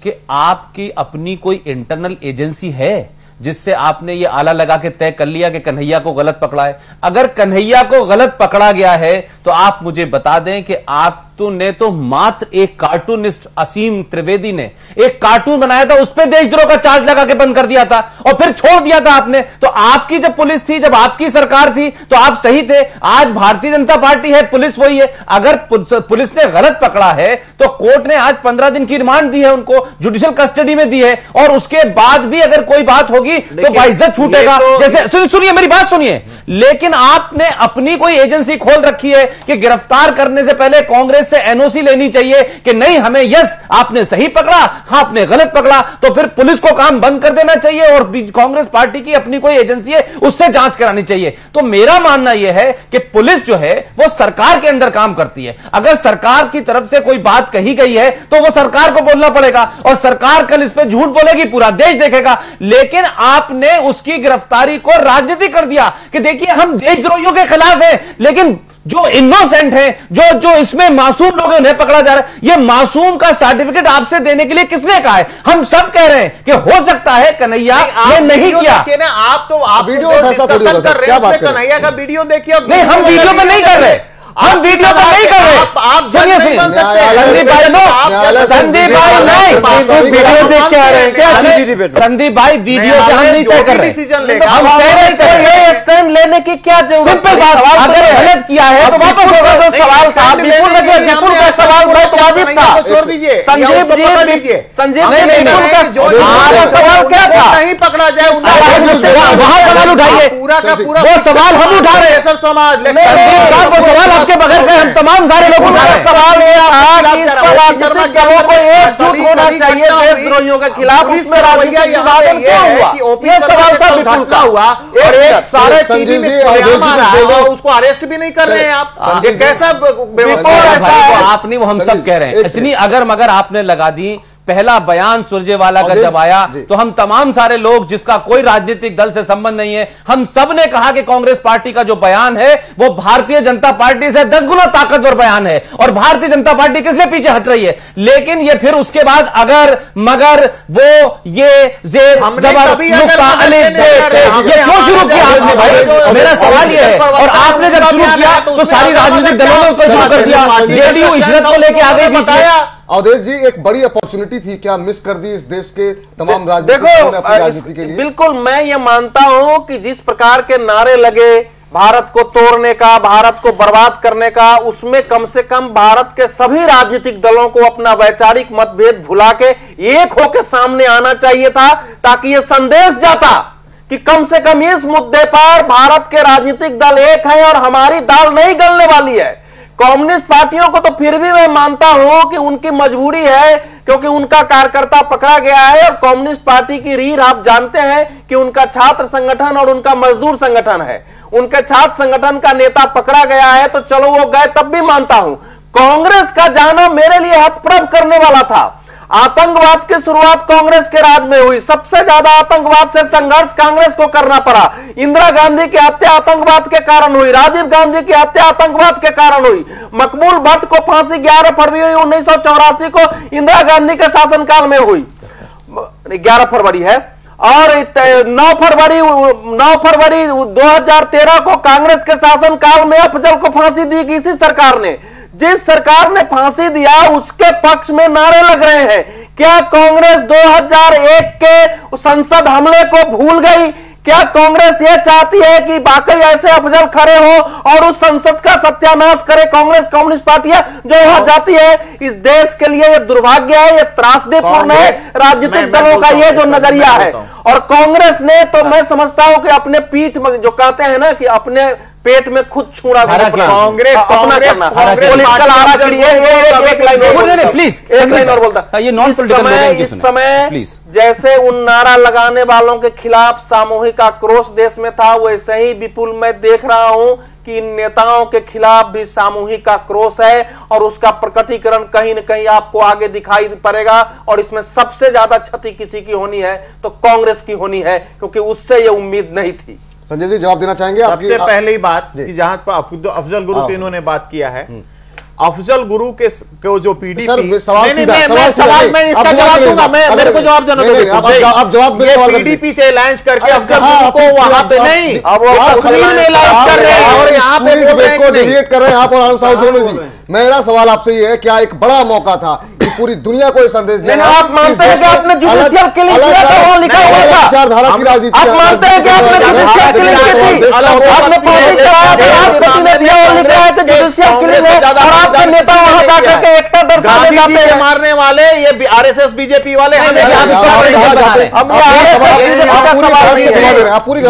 कि आपकी अपनी कोई इंटरनल एजेंसी है जिससे आपने ये आला लगा के तय कर लिया कि कन्हैया को गलत पकड़ा है? अगर कन्हैया को गलत पकड़ा गया है तो आप मुझे बता दें कि आप ने तो मात्र एक कार्टूनिस्ट असीम त्रिवेदी ने एक कार्टून बनाया था, उस पर देशद्रोह का चार्ज लगा के बंद कर दिया था और फिर छोड़ दिया था आपने। तो आपकी जब पुलिस थी, जब आपकी सरकार थी तो आप सही थे। आज भारतीय जनता पार्टी है, पुलिस वही है। अगर पुलिस ने गलत पकड़ा है तो कोर्ट ने आज 15 दिन की रिमांड दी है, उनको जुडिशियल कस्टडी में दी है, और उसके बाद भी अगर कोई बात होगी तो बाइज्जत छूटेगा। जैसे सुनिए, मेरी बात सुनिए, लेकिन आपने अपनी कोई एजेंसी खोल रखी है कि गिरफ्तार करने से पहले कांग्रेस से एनओसी लेनी चाहिए कि नहीं, हमें यस आपने सही पकड़ा, हाँ आपने गलत पकड़ा, तो फिर पुलिस को काम बंद कर देना चाहिए और कांग्रेस पार्टी की अपनी कोई एजेंसी है उससे जांच करानी चाहिए। तो मेरा मानना यह है कि पुलिस जो है वो सरकार के अंदर काम करती है। अगर सरकार की तरफ से कोई बात कही गई है तो वो सरकार को बोलना पड़ेगा, और सरकार कल इस पर झूठ बोलेगी, पूरा देश देखेगा। लेकिन आपने उसकी गिरफ्तारी को राजनीति कर दिया कि देखिए हम देशद्रोहियों के खिलाफ हैं, लेकिन जो इनोसेंट है, जो इसमें मासूम लोग हैं उन्हें पकड़ा जा रहा है। ये मासूम का सर्टिफिकेट आपसे देने के लिए किसने कहा है? हम सब कह रहे हैं कि हो सकता है कन्हैया ने नहीं किया। आप वीडियो डिस्कशन कर रहे हैं, कन्हैया का वीडियो देखिए। नहीं, हम वीडियो पर नहीं कर रहे, हम वीडियो पर नहीं कर रहे। आप सुनिए, संदीप भाई नहीं, वीडियो देख के आ रहे हैं क्या? संदीप भाई वीडियो से हम नहीं तय कर रहे, हम कह रहे हैं स्टैंड लेने की क्या जरूरत? सिंपल बात, अगर गलत किया है तो वापस होगा। तो सवाल था बिल्कुल बिल्कुल का सवाल बहुत वाजिब था। छोड़ दीजिए संजीव जी, संजीव सवाल क्या था? नहीं पकड़ा जाए वहां सवाल उठाइए, पूरा का पूरा वो सवाल हम उठा रहे हैं। सर समाज वो सवाल के बगैर हम तमाम सारे लोग उठा रहे हैं। सवाल ये था कि इस पर राजनीतिक दलों को एकजुट होना चाहिए देशद्रोहियों के खिलाफ। उसमें राजनीतिक विभाजन क्यों हुआ? ये सवाल था विपुल का हुआ, और एक सारे टीवी में खुलेआम आ रहा है और उसको अरेस्ट भी नहीं कर रहे हैं आप। ये कैसा व्यवस्था? आप नहीं, वो हम सब कह रहे हैं। इतनी अगर मगर आपने लगा दी। पहला बयान सुरजेवाला का जब आया तो हम तमाम सारे लोग, जिसका कोई राजनीतिक दल से संबंध नहीं है, हम सब ने कहा कि कांग्रेस पार्टी का जो बयान है वो भारतीय जनता पार्टी से 10 गुना ताकतवर बयान है और भारतीय जनता पार्टी किस लिए पीछे हट रही है। लेकिन ये फिर उसके बाद अगर मगर वो ये जेर जबर ये क्यों शुरू किया आपने भाई? मेरा सवाल ये है। और आपने जब शुरू किया तो सारी राजनीतिक दलों ने उसको शुरू कर दिया। जेडीयू इशरत को लेकर आ गई बताया। अवधेश जी, एक बड़ी अपॉर्चुनिटी थी, क्या मिस कर दी इस देश के तमाम देखो राजनीति के लिए? बिल्कुल, मैं ये मानता हूं कि जिस प्रकार के नारे लगे भारत को तोड़ने का, भारत को बर्बाद करने का, उसमें कम से कम भारत के सभी राजनीतिक दलों को अपना वैचारिक मतभेद भुला के एक होकर सामने आना चाहिए था, ताकि ये संदेश जाता कि कम से कम इस मुद्दे पर भारत के राजनीतिक दल एक हैं और हमारी दाल नहीं गलने वाली है। कम्युनिस्ट पार्टियों को तो फिर भी मैं मानता हूं कि उनकी मजबूरी है, क्योंकि उनका कार्यकर्ता पकड़ा गया है, और कम्युनिस्ट पार्टी की रीढ़ आप जानते हैं कि उनका छात्र संगठन और उनका मजदूर संगठन है। उनके छात्र संगठन का नेता पकड़ा गया है तो चलो वो गए, तब भी मानता हूं। कांग्रेस का जाना मेरे लिए हतप्रभ करने वाला था। आतंकवाद की शुरुआत कांग्रेस के राज में हुई, सबसे ज्यादा आतंकवाद से संघर्ष कांग्रेस को करना पड़ा। इंदिरा गांधी की हत्या आतंकवाद के कारण हुई, राजीव गांधी की हत्या आतंकवाद के कारण हुई, मकबूल भट्ट को फांसी 11 फरवरी 1984 को इंदिरा गांधी के शासनकाल में हुई, 11 फरवरी है, और 9 फरवरी 2013 को कांग्रेस के शासनकाल में अफजल को फांसी दी इसी सरकार ने। जिस सरकार ने फांसी दिया उसके पक्ष में नारे लग रहे हैं क्या कांग्रेस 2001 के संसद हमले को भूल गई? क्या कांग्रेस ये चाहती है कि बाकी ऐसे अफजल खड़े हो और उस संसद का सत्यानाश करे? कांग्रेस कम्युनिस्ट पार्टियां जो वहां जाती है, इस देश के लिए ये दुर्भाग्य है, ये त्रासदीपूर्ण है राजनीतिक दलों का ये जो नजरिया है। और कांग्रेस ने तो मैं समझता हूं कि अपने पीठ में जो कहते हैं ना कि अपने पेट में खुद छूड़ा कांग्रेस प्लीज एक लाइन और बोलता, ये नॉन पॉलिटिकल इस समय जैसे उन नारा लगाने वालों के खिलाफ सामूहिक आक्रोश देश में था, वैसे ही विपुल मैं देख रहा हूं कि इन नेताओं के खिलाफ भी सामूहिक आक्रोश है और उसका प्रकटीकरण कहीं न कहीं आपको आगे दिखाई पड़ेगा। और इसमें सबसे ज्यादा क्षति किसी की होनी है तो कांग्रेस की होनी है, क्योंकि उससे यह उम्मीद नहीं थी। संजय जी जवाब देना चाहेंगे? सबसे पहले ही बात कि जहां पर अफजल गुरु की इन्होंने बात किया है, अफजल गुरु के जो पीडीपी, सवाल मैं इसका जवाब दूंगा, मेरे को जवाब देना दो। आप जवाब पीडीपी से अलायंस करके अफजल गुरु को वहां पे नहीं, अब वो कश्मीर में अलायंस कर रहे हैं और यहाँ पे डिबेट कर रहे हैं आप और आनंद साहब दोनों जी। मेरा सवाल आपसे ये है, क्या एक बड़ा मौका था कि पूरी दुनिया को संदेश दिया? आप मानते हैं कि आपने जुडिशियल किलिंग किया था, वहां लिखा हुआ था विचारधारा की राजनीति? आप मानते हैं कि आपने जुडिशियल किलिंग की थी? आपने पार्टी चलाया था, राष्ट्रपति ने दिया और लिखा है कि जुडिशियल किलिंग है और आपके नेता वहां जाकर के एकता दर्शाने जाते हैं। मारने वाले ये आरएसएस बीजेपी वाले हमें पूरी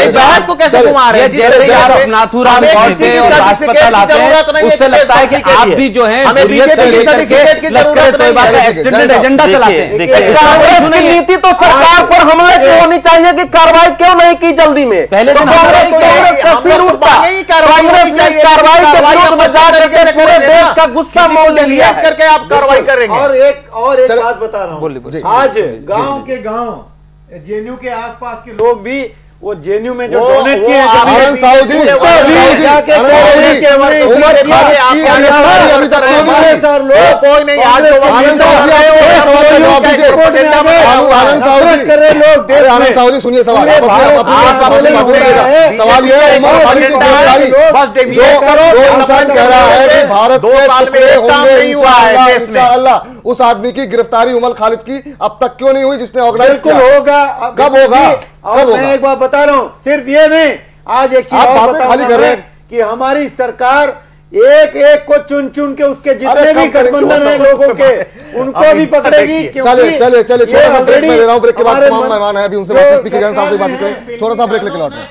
बहस को कैसे घुमा रहे हैं? नाथूराम गौडसे और अस्पताल आते हैं, उससे लगता है कि आप भी जो है हमें बीजेपी सर्टिफिकेट की जरूरत नहीं है, एक्सटेंडेड एजेंडा चलाते हैं। कांग्रेस की नीति तो सरकार पर हमले क्यों होनी चाहिए कि कार्रवाई क्यों नहीं की जल्दी में? पहले तो कांग्रेस का सिर उठता, कांग्रेस ने कार्रवाई के विरोध में जा करके पूरे देश का गुस्सा मोल लिया करके आप कार्रवाई करेंगे। और एक बात बता रहा हूँ, आज गांव के गांव जेएनयू के आसपास के लोग भी वो जेएनयू में जो डोनेट किए आनंद साहू जी, उमर खालिद अभी तक कोई नहीं, आज आनंद साहू जी सुनिए सवाल। सवाल ये है, उमर खालिद की गिरफ्तारी जो इंसान कह रहा है कि भारत 2 साल में एक काम नहीं हुआ है इंशाअल्लाह, उस आदमी की गिरफ्तारी उमर खालिद की अब तक क्यों नहीं हुई जिसने ऑर्गेनाइज किया? होगा, कब होगा? और मैं एक बात बता रहा हूं, सिर्फ ये नहीं, आज एक चीज और खाली कर रहे हैं कि हमारी सरकार एक एक को चुन चुन के उसके जितने भी गठबंधन है लोगों के उनको भी पकड़ेगी। चलिए छोटा सा ब्रेक में ले रहा हूं, ब्रेक के बाद तमाम मेहमान है अभी उनसे बातचीत की जाए, साहब से बात करें, छोटा सा ब्रेक लेके लौट रहे हैं।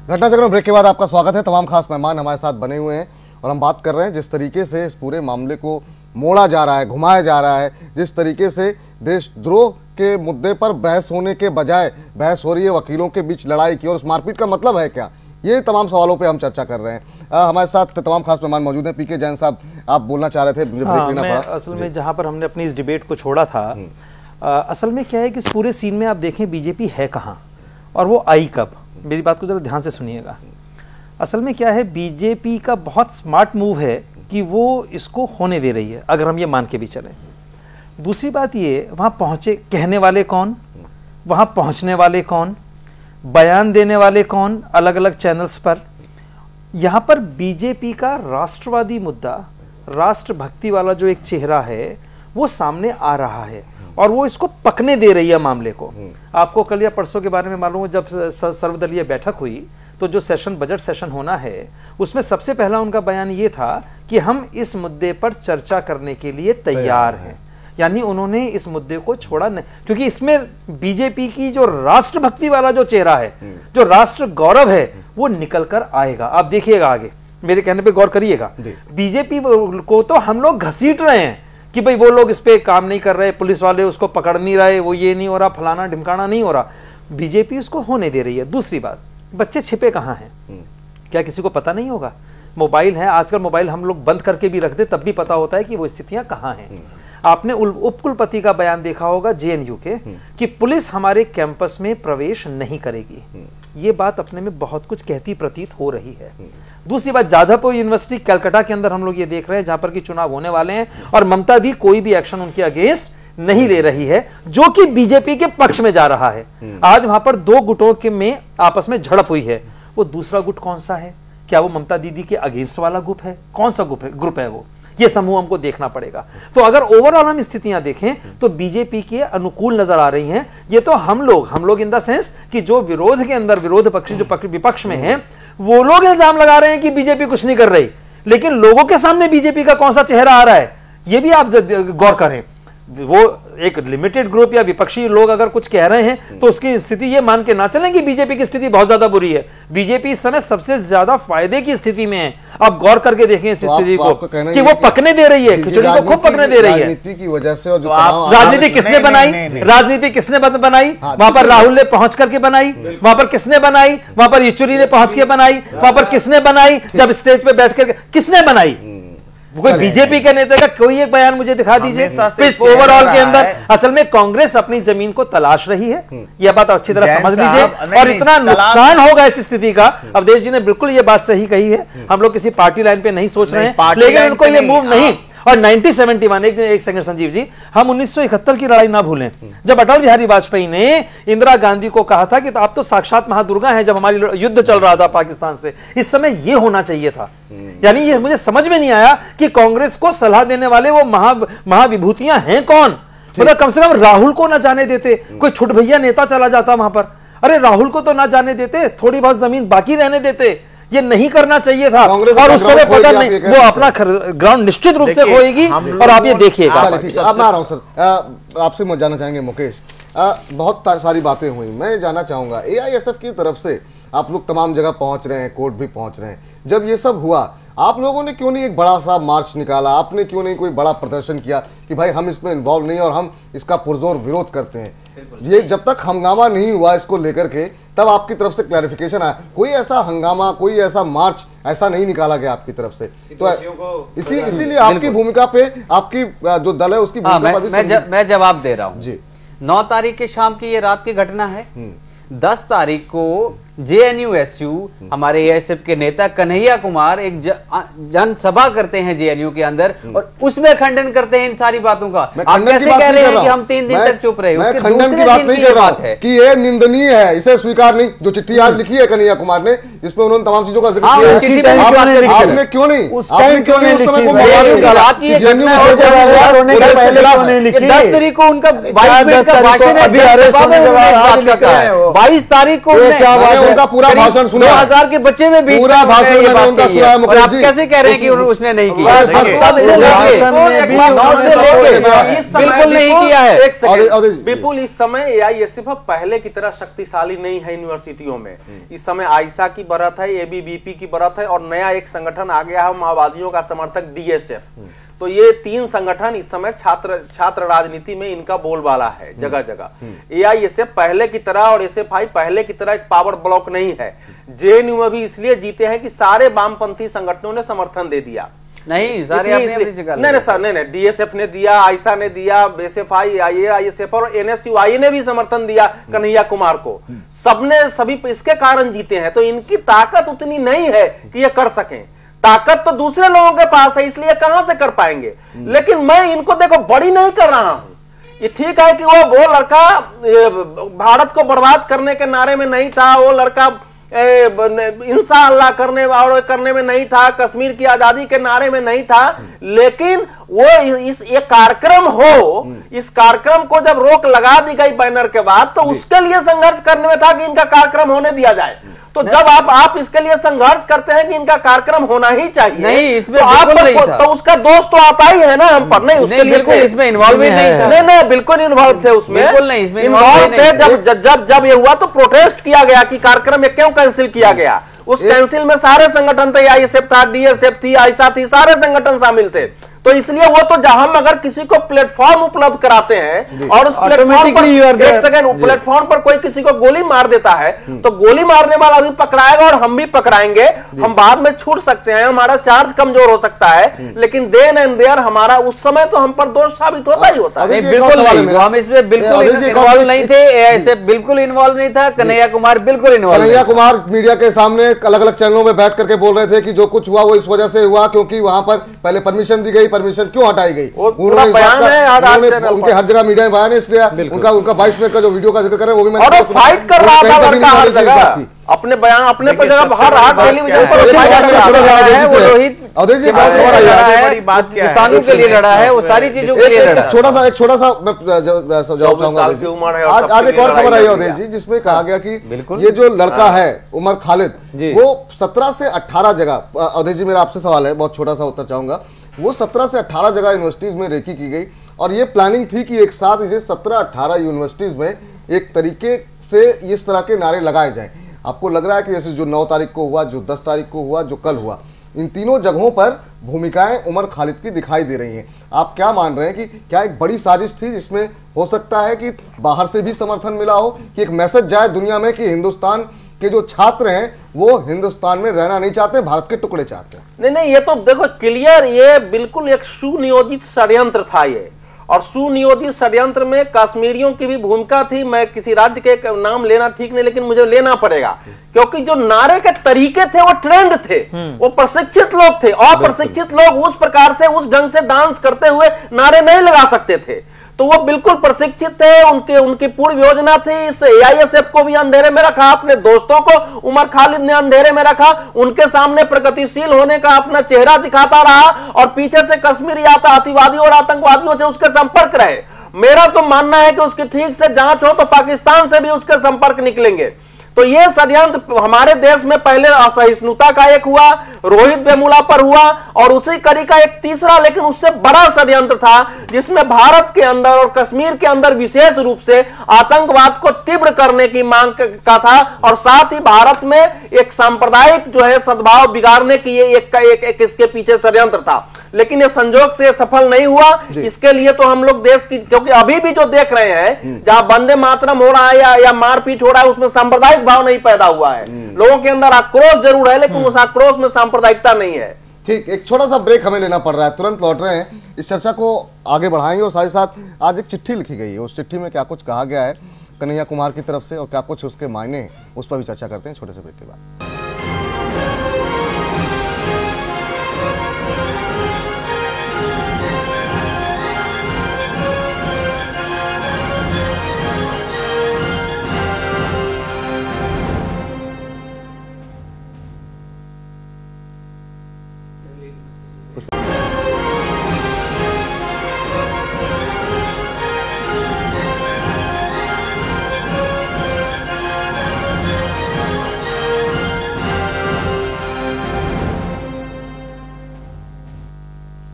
घटनाचक्र ब्रेक के बाद आपका स्वागत है। तमाम खास मेहमान हमारे साथ बने हुए हैं और हम बात कर रहे हैं जिस तरीके से इस पूरे मामले को मोड़ा जा रहा है, घुमाया जा रहा है, जिस तरीके से देशद्रोह के मुद्दे पर बहस होने के बजाय बहस हो रही है वकीलों के बीच लड़ाई की, और उस मारपीट का मतलब है क्या, ये तमाम सवालों पे हम चर्चा कर रहे हैं। हमारे साथ तमाम खास मेहमान मौजूद हैं। पीके जैन साहब, आप बोलना चाह रहे थे, मुझे ब्रेक लेना पड़ा। असल में जहां पर हमने अपनी इस डिबेट को छोड़ा था, असल में क्या है कि इस पूरे सीन में आप देखें बीजेपी है कहाँ और वो आई कब। मेरी बात को जरा ध्यान से सुनिएगा। असल में क्या है, बीजेपी का बहुत स्मार्ट मूव है कि वो इसको होने दे रही है, अगर हम ये मान के भी चलें। दूसरी बात ये, वहां पहुंचे कहने वाले कौन, वहां पहुंचने वाले कौन, बयान देने वाले कौन अलग अलग चैनल्स पर। यहां पर बीजेपी का राष्ट्रवादी मुद्दा, राष्ट्रभक्ति वाला जो एक चेहरा है वो सामने आ रहा है और वो इसको पकने दे रही है मामले को। आपको कल या परसों के बारे में मालूम है, जब सर्वदलीय बैठक हुई तो जो सेशन, बजट सेशन होना है, उसमें सबसे पहला उनका बयान ये था कि हम इस मुद्दे पर चर्चा करने के लिए तैयार हैं। यानी उन्होंने इस मुद्दे को छोड़ा नहीं, क्योंकि इसमें बीजेपी की जो राष्ट्रभक्ति वाला जो चेहरा है, जो राष्ट्र गौरव है, वो निकल कर आएगा। आप देखिएगा आगे, मेरे कहने पे गौर करिएगा। बीजेपी को तो हम लोग घसीट रहे हैं कि भाई वो लोग इस पे काम नहीं कर रहे, पुलिस वाले उसको पकड़ नहीं रहे, वो ये नहीं हो रहा, फलाना ढिमकाना नहीं हो रहा। बीजेपी उसको होने दे रही है। दूसरी बात, बच्चे छिपे कहां हैं, क्या किसी को पता नहीं होगा? मोबाइल है, आजकल मोबाइल हम लोग बंद करके भी रख दे तब भी पता होता है कि वो स्थितियां कहां हैं। आपने उपकुलपति का बयान देखा होगा जेएनयू के कि पुलिस हमारे कैंपस में प्रवेश नहीं करेगी। ये बात अपने में बहुत कुछ कहती प्रतीत हो रही है। दूसरी बात, जाधवपुर यूनिवर्सिटी कलकत्ता के अंदर हम लोग ये देख रहे हैं जहां पर कि चुनाव होने वाले हैं और ममता दी कोई भी एक्शन उनके अगेंस्ट नहीं ले रही है, जो कि बीजेपी के पक्ष में जा रहा है। आज वहां पर दो गुटों के में आपस में झड़प हुई है। वो दूसरा गुट कौन सा है? क्या वो ममता दीदी के अगेंस्ट वाला ग्रुप है? कौन सा ग्रुप है वो? ये समूह हमको देखना पड़ेगा। तो अगर ओवरऑल हम स्थितियां देखें तो बीजेपी के अनुकूल नजर आ रही हैं। ये तो हम लोग इन द सेंस कि जो विरोध के अंदर विरोध पक्षी जो विपक्ष में है वो लोग इल्जाम लगा रहे हैं कि बीजेपी कुछ नहीं कर रही, लेकिन लोगों के सामने बीजेपी का कौन सा चेहरा आ रहा है ये भी आप गौर करें। वो एक लिमिटेड ग्रुप या विपक्षी लोग अगर कुछ कह रहे हैं तो उसकी स्थिति ये मान के ना चलें कि बीजेपी की स्थिति बहुत ज्यादा बुरी है। बीजेपी इस समय सबसे ज्यादा फायदे की स्थिति में है। आप गौर करके देखें इस स्थिति को कि वो पकने दे रही है, खिचड़ी को खूब पकने दे रही है। राजनीति की वजह से और जो राजनीति किसने बनाई? राजनीति किसने बनाई? वहां पर राहुल ने पहुंच करके बनाई। वहां पर किसने बनाई? वहां पर येचुरी ने पहुंच के बनाई। वहां पर किसने बनाई? जब स्टेज पे बैठ कर किसने बनाई? कोई बीजेपी के नेता का कोई एक बयान मुझे दिखा दीजिए। ओवरऑल के अंदर असल में कांग्रेस अपनी जमीन को तलाश रही है, यह बात अच्छी तरह समझ लीजिए। और इतना नुकसान होगा इस स्थिति का। अवधेश जी ने बिल्कुल ये बात सही कही है। हम लोग किसी पार्टी लाइन पे नहीं सोच रहे हैं, लेकिन उनको ये मूव नहीं। और 1971 एक सेकंड संजीव जी, हम 1971 की लड़ाई ना भूलें जब अटल बिहारी वाजपेयी ने इंदिरा गांधी को कहा था कि तो आप तो साक्षात महादुर्गा हैं, जब हमारी युद्ध चल रहा था पाकिस्तान से। इस समय ये होना चाहिए था। यानी ये मुझे समझ में नहीं आया कि कांग्रेस को सलाह देने वाले वो महाविभूतियां हैं कौन? मतलब कम से कम राहुल को ना जाने देते, कोई छुट भैया नेता चला जाता वहां पर। अरे राहुल को तो ना जाने देते, थोड़ी बहुत जमीन बाकी रहने देते। ये नहीं करना चाहिए था। और उस समय पता नहीं वो अपना ग्राउंड निश्चित रूप से खोएगी। और आप ये देखिएगा। अब मैं आ रहा हूं सर, आपसे जानना चाहेंगे मुकेश, बहुत सारी बातें हुई, मैं जानना चाहूंगा एआईएसएफ की तरफ से आप लोग तमाम जगह पहुंच रहे हैं, कोर्ट भी पहुंच रहे हैं। जब ये सब हुआ आप लोगों ने क्यों नहीं एक बड़ा सा मार्च निकाला? आपने क्यों नहीं कोई बड़ा प्रदर्शन किया कि भाई हम इसमें इन्वॉल्व नहीं और हम इसका पुरजोर विरोध करते हैं? ये जब तक हंगामा नहीं हुआ इसको लेकर के तब आपकी तरफ से क्लैरिफिकेशन आया। कोई ऐसा हंगामा, कोई ऐसा मार्च ऐसा नहीं निकाला गया आपकी तरफ से। तो इसीलिए आपकी भूमिका पे, आपकी जो दल है उसकी भूमिका मैं जवाब दे रहा हूं जी। 9 तारीख के शाम की ये रात की घटना है। 10 तारीख को जेएनयूएसयू हमारे एएसएफ के नेता कन्हैया कुमार एक जनसभा करते हैं जेएनयू के अंदर और उसमें खंडन करते हैं इन सारी बातों का। आप कैसे कह रहे हैं कि हम 3 दिन तक चुप रहे? मैं खंडन की बात नहीं कर रहा हूं कि ये निंदनीय है, इसे स्वीकार नहीं। जो चिट्ठी आज लिखी है कन्हैया कुमार ने, जिसमें उन्होंने तमाम चीजों का जिक्र किया है, आपने क्यों नहीं उस समय को 10 तारीख को उनका 22 तारीख को उनका पूरा भाषण सुना, 2000 के बच्चे में भी पूरा भाषण मैंने उनका सुना है। मुकेश जी कैसे कह रहे हैं कि उसने नहीं किया? बिल्कुल नहीं किया है। विपुल, इस समय एआईएसएफ पहले की तरह शक्तिशाली नहीं है यूनिवर्सिटियों में। इस समय आयशा की बढ़त है, एबीवीपी की बढ़त है और नया एक संगठन आ गया है माओवादियों का समर्थक डीएसएफ। तो ये 3 संगठन इस समय छात्र राजनीति में इनका बोलबाला है जगह जगह। एआईएसएफ पहले की तरह और एसएफआई पहले की तरह एक पावर ब्लॉक नहीं है। जेएनयू में भी इसलिए जीते हैं कि सारे वामपंथी संगठनों ने समर्थन दे दिया। नहीं सारे अपनी जगह नहीं सर, नहीं डीएसएफ ने दिया, आयशा ने दिया, एसएफआई, आईएसएफ और एनएसयूआई ने भी समर्थन दिया कन्हैया कुमार को। सबने सभी इसके कारण जीते हैं। तो इनकी ताकत उतनी नहीं है कि ये कर सकें। ताकत तो दूसरे लोगों के पास है, इसलिए कहां से कर पाएंगे। लेकिन मैं इनको देखो बड़ी नहीं कर रहा हूं। ये ठीक है कि वो लड़का भारत को बर्बाद करने के नारे में नहीं था, वो लड़का इंशाअल्लाह करने में नहीं था, कश्मीर की आजादी के नारे में नहीं था। लेकिन वो ये कार्यक्रम हो, इस कार्यक्रम को जब रोक लगा दी गई बैनर के बाद, तो उसके लिए संघर्ष करने में था कि इनका कार्यक्रम होने दिया जाए। तो जब आप इसके लिए संघर्ष करते हैं कि इनका कार्यक्रम होना ही चाहिए, नहीं इसमें तो आप नहीं था। तो उसका दोष तो आता ही है ना हम पर। नहीं उसके लिए इसमें इन्वॉल्व नहीं था। नहीं बिल्कुल इन्वॉल्व थे उसमें, बिल्कुल नहीं इसमें इन्वॉल्व थे। जब ये हुआ तो प्रोटेस्ट किया गया कि कार्यक्रम में क्यों कैंसिल किया गया। उस कैंसिल में सारे संगठन थे, आईएसएफ था, डीएसएफ थी, आयशा थी, सारे संगठन शामिल थे। तो इसलिए वो तो हम अगर किसी को प्लेटफॉर्म उपलब्ध कराते हैं और उस प्लेटफॉर्म पर कोई किसी को गोली मार देता है तो गोली मारने वाला भी पकड़ाएगा और हम भी पकड़ाएंगे, हम बाद में छूट सकते हैं, हमारा चार्ज कमजोर हो सकता है, लेकिन देन एंड देयर हमारा उस समय तो हम पर दोष साबित होता ही होता है। बिल्कुल नहीं, हम इसमें बिल्कुल इन्वॉल्व नहीं थे, ऐसे बिल्कुल इन्वॉल्व नहीं था। कन्हैया कुमार बिल्कुल इन्वॉल्व, कन्हैया कुमार मीडिया के सामने अलग अलग चैनलों में बैठ करके बोल रहे थे कि जो कुछ हुआ वो इस वजह से हुआ क्योंकि वहां पर पहले परमिशन दी गई, परमिशन क्यों हटाई गई, उन्होंने उनके हर जगह मीडिया में बयान है, इसलिए उनका 22 मिनट का जो वीडियो का जिक्र कर रहे हैं वो भी मैंने फाइट कर रहा था अपने बयान अपने पर जगह बाहर टेलीविजन पर किसानों के लिए लड़ा है, वो सारी चीजों के लिए लड़ा। एक छोटा सा मैं जवाब चाहूंगा। आज एक और खबर आई है अवधेश जी जिसमें कहा गया कि ये जो लड़का है उमर खालिद वो 17 से 18 जगह, अवधेश जी मेरा आपसे सवाल है, बहुत छोटा सा उत्तर चाहूंगा, वो 17 से 18 जगह यूनिवर्सिटीज में रेकी की गई और ये प्लानिंग थी कि एक साथ इसे 17-18 यूनिवर्सिटीज में एक तरीके से इस तरह के नारे लगाए जाएं। आपको लग रहा है कि जैसे जो 9 तारीख को हुआ, जो 10 तारीख को हुआ, जो कल हुआ, इन तीनों जगहों पर भूमिकाएं उमर खालिद की दिखाई दे रही हैं। आप क्या मान रहे हैं कि क्या एक बड़ी साजिश थी जिसमें हो सकता है कि बाहर से भी समर्थन मिला हो, कि एक मैसेज जाए दुनिया में कि हिंदुस्तान के जो छात्र हैं वो हिंदुस्तान में रहना नहीं चाहते, भारत के टुकड़े चाहते हैं? नहीं, ये तो देखो क्लियर, ये बिल्कुल एक सुनियोजित षड्यंत्र था ये, और सुनियोजित षड्यंत्र में कश्मीरियों की भी भूमिका थी। मैं किसी राज्य के नाम लेना ठीक नहीं, लेकिन मुझे लेना पड़ेगा क्योंकि जो नारे के तरीके थे वो ट्रेंड थे, वो प्रशिक्षित लोग थे। अप्रशिक्षित लोग उस प्रकार से उस ढंग से डांस करते हुए नारे नहीं लगा सकते थे, तो वो बिल्कुल प्रशिक्षित थे, उनकी पूर्व योजना थी। इस AISF को भी अंधेरे में रखा, अपने दोस्तों को उमर खालिद ने अंधेरे में रखा, उनके सामने प्रगतिशील होने का अपना चेहरा दिखाता रहा और पीछे से कश्मीरी अतिवादियों और आतंकवादियों से उसके संपर्क रहे। मेरा तो मानना है कि उसकी ठीक से जांच हो तो पाकिस्तान से भी उसके संपर्क निकलेंगे। तो ये षड्यंत्र हमारे देश में पहले असहिष्णुता का एक हुआ, रोहित वेमुला पर हुआ, और उसी कड़ी का एक तीसरा लेकिन उससे बड़ा षड्यंत्र था जिसमें भारत के अंदर और कश्मीर के अंदर विशेष रूप से आतंकवाद को तीव्र करने की मांग का था, और साथ ही भारत में एक सांप्रदायिक जो है सद्भाव बिगाड़ने की ये एक इसके पीछे षड्यंत्र था। लेकिन ये संजोग से सफल नहीं हुआ। इसके लिए तो हम लोग देश की, क्योंकि अभी भी जो देख रहे हैं जहां वंदे मातरम हो रहा है या मारपीट हो रहा है उसमें सांप्रदायिक भाव नहीं पैदा हुआ है, लोगों के अंदर आक्रोश जरूर है लेकिन उस आक्रोश में सांप्रदायिकता नहीं है। ठीक, एक छोटा सा ब्रेक हमें लेना पड़ रहा है, तुरंत लौट रहे हैं, इस चर्चा को आगे बढ़ाएंगे और साथ ही साथ आज एक चिट्ठी लिखी गई है, उस चिट्ठी में क्या कुछ कहा गया है कन्हैया कुमार की तरफ से और क्या कुछ उसके मायने हैं उस पर भी चर्चा करते हैं छोटे से ब्रेक के बाद।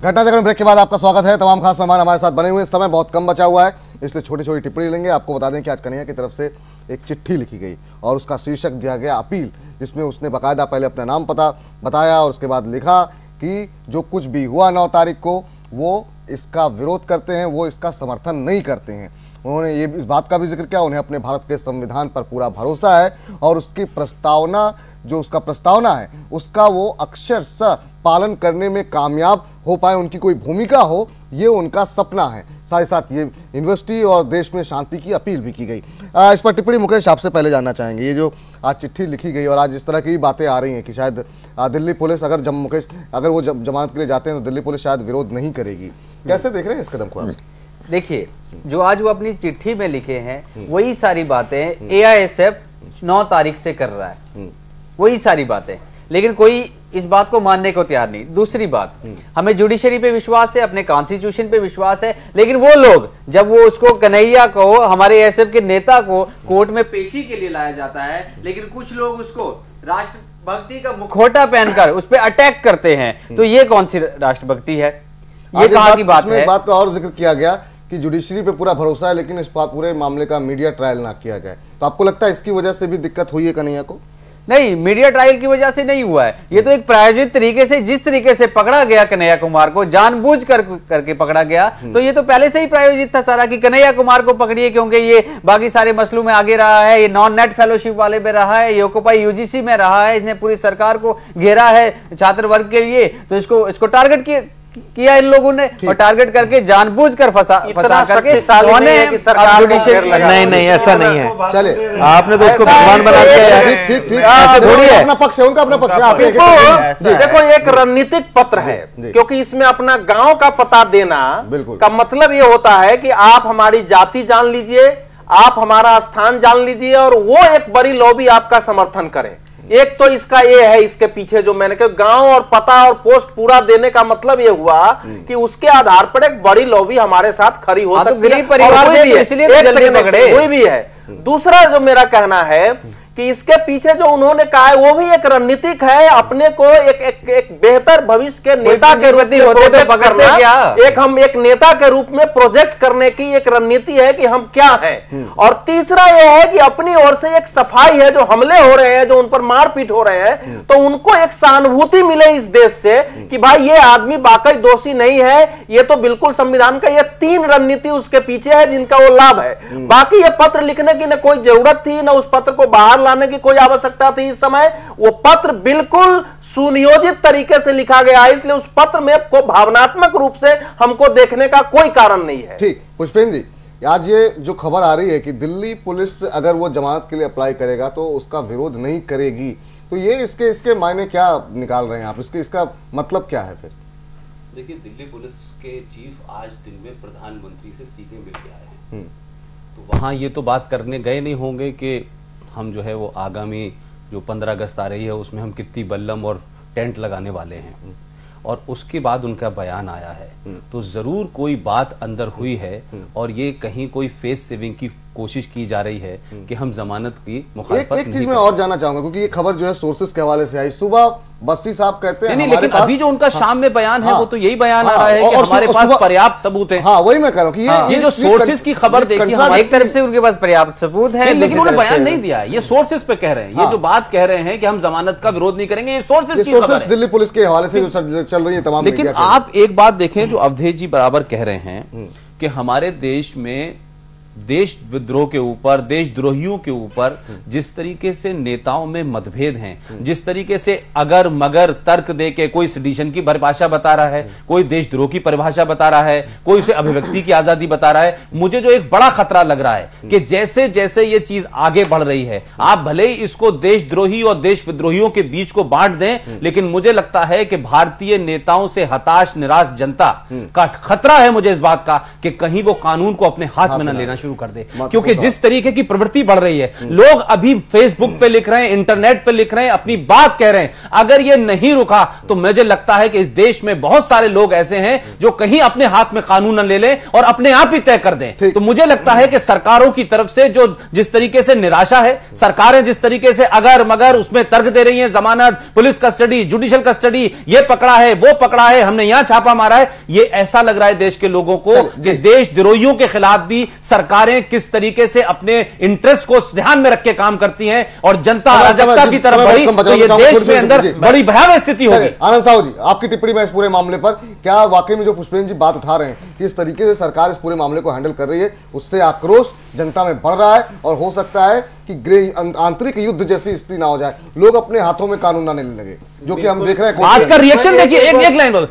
घटना जागरण ब्रेक के बाद आपका स्वागत है। तमाम खास मेहमान हमारे साथ बने हुए, इस समय बहुत कम बचा हुआ है इसलिए छोटी छोटी टिप्पणी लेंगे। आपको बता दें कि आज कन्हैया की तरफ से एक चिट्ठी लिखी गई और उसका शीर्षक दिया गया अपील, जिसमें उसने बाकायदा पहले अपना नाम पता बताया और उसके बाद लिखा कि जो कुछ भी हुआ 9 तारीख को वो इसका विरोध करते हैं, वो इसका समर्थन नहीं करते हैं। उन्होंने ये इस बात का भी जिक्र किया, उन्हें अपने भारत के संविधान पर पूरा भरोसा है और उसकी प्रस्तावना जो उसका प्रस्तावना है उसका वो अक्षरशः पालन करने में कामयाब हो पाए, उनकी कोई भूमिका हो, ये उनका सपना है। साथ ही साथ ये यूनिवर्सिटी और देश में शांति की अपील भी की गई। इस पर टिप्पणी मुकेश आपसे पहले जानना चाहेंगे, ये जो आज चिट्ठी लिखी गई और आज इस तरह की बातें आ रही हैं कि शायद दिल्ली पुलिस अगर मुकेश अगर वो जमानत के लिए जाते हैं तो दिल्ली पुलिस शायद विरोध नहीं करेगी, कैसे देख रहे हैं इस कदम को? देखिए, जो आज वो अपनी चिट्ठी में लिखे हैं वही सारी बातें AISF 9 तारीख से कर रहा है, वही सारी बातें, लेकिन कोई इस बात को मानने को तैयार नहीं। दूसरी बात, हमें जुडिशरी पे विश्वास है, अपने कॉन्स्टिट्यूशन पे विश्वास है, लेकिन वो लोग जब वो उसको कन्हैया को, हमारे AISF के नेता को कोर्ट में पेशी के लिए लाया जाता है, लेकिन कुछ लोग उसको राष्ट्रभक्ति का मुखौटा पहनकर उस पर अटैक करते हैं, तो ये कौन सी राष्ट्रभक्ति है? ये कहां की बात है? बात का और जिक्र किया गया कि जुडिशरी पे पूरा भरोसा है लेकिन इस पूरे मामले का मीडिया ट्रायल ना किया जाए, तो आपको लगता है इसकी वजह से भी दिक्कत हुई है कन्हैया को? नहीं, मीडिया ट्रायल की वजह से नहीं हुआ है, ये तो एक प्रायोजित तरीके से, जिस तरीके से पकड़ा गया कन्हैया कुमार को, जानबूझ करके पकड़ा गया, तो ये तो पहले से ही प्रायोजित था सारा, कि कन्हैया कुमार को पकड़िए क्योंकि ये बाकी सारे मसलों में आगे रहा है, ये नॉन नेट फेलोशिप वाले में रहा है, ये ऑक्यूपाई यूजीसी में रहा है, इसने पूरी सरकार को घेरा है छात्र वर्ग के लिए, तो इसको टारगेट किया इन लोगों ने, और टारगेट करके जानबूझकर फंसा करके नहीं, ऐसा नहीं है। चलिए, आपने तो उसको भगवान बना दिया है। ठीक, ऐसे थोड़ी है। अपना पक्ष है, उनका अपना पक्ष है। देखो, एक रणनीतिक पत्र है, क्योंकि इसमें अपना गांव का पता देना का मतलब ये होता है कि आप हमारी जाति जान लीजिए, आप हमारा स्थान जान लीजिए, और वो एक बड़ी लॉबी आपका समर्थन करे। एक तो इसका ये है, इसके पीछे जो मैंने कहा, गांव और पता और पोस्ट पूरा देने का मतलब ये हुआ कि उसके आधार पर एक बड़ी लॉबी हमारे साथ खड़ी हो सकती है, परिवार इसलिए जल्दी पकड़े कोई भी है। दूसरा जो मेरा कहना है कि इसके पीछे जो उन्होंने कहा है वो भी एक रणनीतिक है, अपने को एक बेहतर भविष्य के नेता के रूप में प्रोजेक्ट करना, एक नेता के रूप में प्रोजेक्ट करने की एक रणनीति है कि हम क्या हैं। और तीसरा यह है कि अपनी ओर से एक सफाई है, जो हमले हो रहे हैं, जो उन पर मारपीट हो रहे हैं, तो उनको एक सहानुभूति मिले इस देश से कि भाई ये आदमी वाकई दोषी नहीं है, ये तो बिल्कुल संविधान का, ये 3 रणनीति उसके पीछे है जिनका वो लाभ है। बाकी ये पत्र लिखने की न कोई जरूरत थी, न उस पत्र को बाहर लाने की कोई आवश्यकता थी इस समय। वो पत्र बिल्कुल सुनियोजित तरीके से लिखा गया है, इसलिए उस पत्र में को भावनात्मक रूप से हमको देखने का कोई कारण नहीं है। ठीक, पुष्पेंद्र जी, आज ये जो खबर आ रही है कि दिल्ली पुलिस अगर वो जमानत के लिए अप्लाई करेगा तो उसका विरोध नहीं करेगी, तो ये इसके मायने क्या निकाल रहे हैं आप, इसका मतलब क्या है फिर? देखिए, दिल्ली पुलिस के चीफ आज दिन में प्रधानमंत्री से सीधे मिल के आए हैं, तो वहां ये तो बात करने गए नहीं होंगे कि हम जो है वो आगामी जो 15 अगस्त आ रही है उसमें हम कितनी बल्लम और टेंट लगाने वाले हैं, और उसके बाद उनका बयान आया है, तो जरूर कोई बात अंदर हुई है, और ये कहीं कोई फेस सेविंग की कोशिश की जा रही है कि हम जमानत की मुखालफत एक चीज मैं और जानना चाहूंगा, क्योंकि ये खबर जो है सोर्सेस के हवाले से आई। सुबह बस्सी साहब कहते हैं, लेकिन अभी जो उनका शाम में बयान है वो तो यही बयान आ रहा है कि हमारे पास पर्याप्त सबूत है। हाँ, वही मैं कह रहा हूँ कि ये जो सोर्सेस की खबर देखी, एक तरफ से उनके पास पर्याप्त सबूत है, लेकिन उन्होंने बयान नहीं दिया है। ये सोर्सेस पे कह रहे हैं, ये जो बात कह रहे हैं कि हम जमानत का विरोध नहीं करेंगे, ये सोर्सेस की खबर है, दिल्ली पुलिस के हवाले से जो चल रही है तमाम। लेकिन आप एक बात देखें, जो अवधेश जी बराबर कह रहे हैं कि हमारे देश में देश विद्रोह के ऊपर, देशद्रोहियों के ऊपर जिस तरीके से नेताओं में मतभेद हैं, जिस तरीके से अगर मगर तर्क दे के कोई सेडिशन की परिभाषा बता रहा है, कोई देशद्रोह की परिभाषा बता रहा है, कोई उसे अभिव्यक्ति की आजादी बता रहा है, मुझे जो एक बड़ा खतरा लग रहा है कि जैसे जैसे ये चीज आगे बढ़ रही है, आप भले ही इसको देशद्रोही और देश विद्रोहियों के बीच को बांट दें, लेकिन मुझे लगता है कि भारतीय नेताओं से हताश निराश जनता का खतरा है मुझे इस बात का कि कहीं वो कानून को अपने हाथ में न लेना शुरू कर दे, क्योंकि जिस तरीके की प्रवृत्ति बढ़ रही है, लोग अभी फेसबुक पे लिख रहे हैं, इंटरनेट पे लिख रहे हैं, अपनी बात कह रहे हैं, अगर ये नहीं रुका तो मुझे लगता है कि इस देश में बहुत सारे लोग ऐसे हैं जो कहीं अपने हाथ में कानून न ले लें और अपने आप ही तय कर दें। तो मुझे लगता है कि सरकारों की तरफ से जो जिस तरीके से निराशा है, सरकारें जिस तरीके से अगर मगर उसमें तर्क दे रही हैं, जमानत, पुलिस कस्टडी, जुडिशियल कस्टडी, ये पकड़ा है, वो पकड़ा है, हमने यहां छापा मारा है, ये ऐसा लग रहा है देश के लोगों को कि देशद्रोहियों के खिलाफ भी सरकारें किस तरीके से अपने इंटरेस्ट को ध्यान में रख के काम करती हैं और जनता अराजकता की तरफ बढ़ी तो ये देश में अंदर बड़ी भयावह स्थिति होगी। आनंद साहू जी, आपकी टिप्पणी में इस पूरे मामले पर, क्या वाकई में जो पुष्पेंद्र जी बात उठा रहे हैं कि इस तरीके से सरकार इस पूरे मामले को हैंडल कर रही है, उससे आक्रोश जनता में बढ़ रहा है और हो सकता है कि आंतरिक युद्ध जैसी स्थिति ना हो जाए, लोग अपने हाथों में कानून ना लेने लगे, जो कि हम देख रहे हैं। आज का रिएक्शन देखिए, एक लाइन बोलो,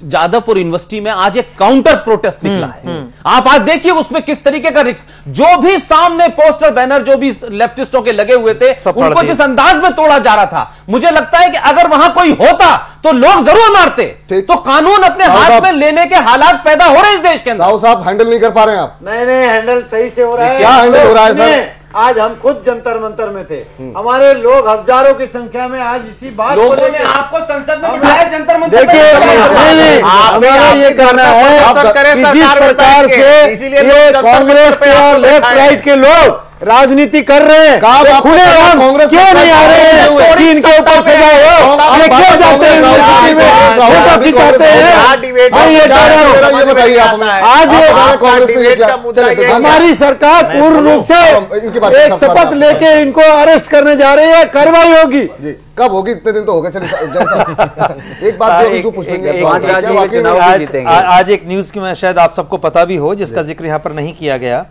जादवपुर यूनिवर्सिटी में आज एक काउंटर प्रोटेस्ट निकला है, आप आज देखिए उसमें किस तरीके का, जो भी सामने पोस्टर बैनर जो भी लेफ्टिस्टों के लगे हुए थे उनको जिस अंदाज में तोड़ा जा रहा था, मुझे लगता है कि अगर वहां कोई होता तो लोग जरूर मारते। तो कानून अपने हाथ में लेने के हालात पैदा हो रहे हैं इस देश के अंदर। साहू साहब, हैंडल नहीं कर पा रहे हैं आप? नहीं, हैंडल सही से हो रहा है। क्या हैंडल हो रहा है सर? आज हम खुद जंतर मंतर में थे, हमारे लोग हजारों की संख्या में आज इसी बात लोगों ने आपको संसद में बिठाया जंतर मंतर। देखिए, हमारा ये कहना है कि जिस प्रकार से कांग्रेस के और लेफ्ट राइट के लोग राजनीति कर रहे हैं, खुलेआम क्यों नहीं आ रहे हैं? इनके ऊपर सजा हो, क्यों जाते हैं? राहुल गांधी चाहते हैं। ये बताइए आप हमें, आज कांग्रेस ने हमारी सरकार पूर्ण रूप से एक शपथ लेके इनको अरेस्ट करने जा रही है, कार्रवाई होगी। कब होगी? इतने दिन तो हो गए। चलिए एक बात जो आज एक न्यूज की मैं शायद आप सबको पता भी हो, जिसका जिक्र यहाँ पर नहीं किया गया,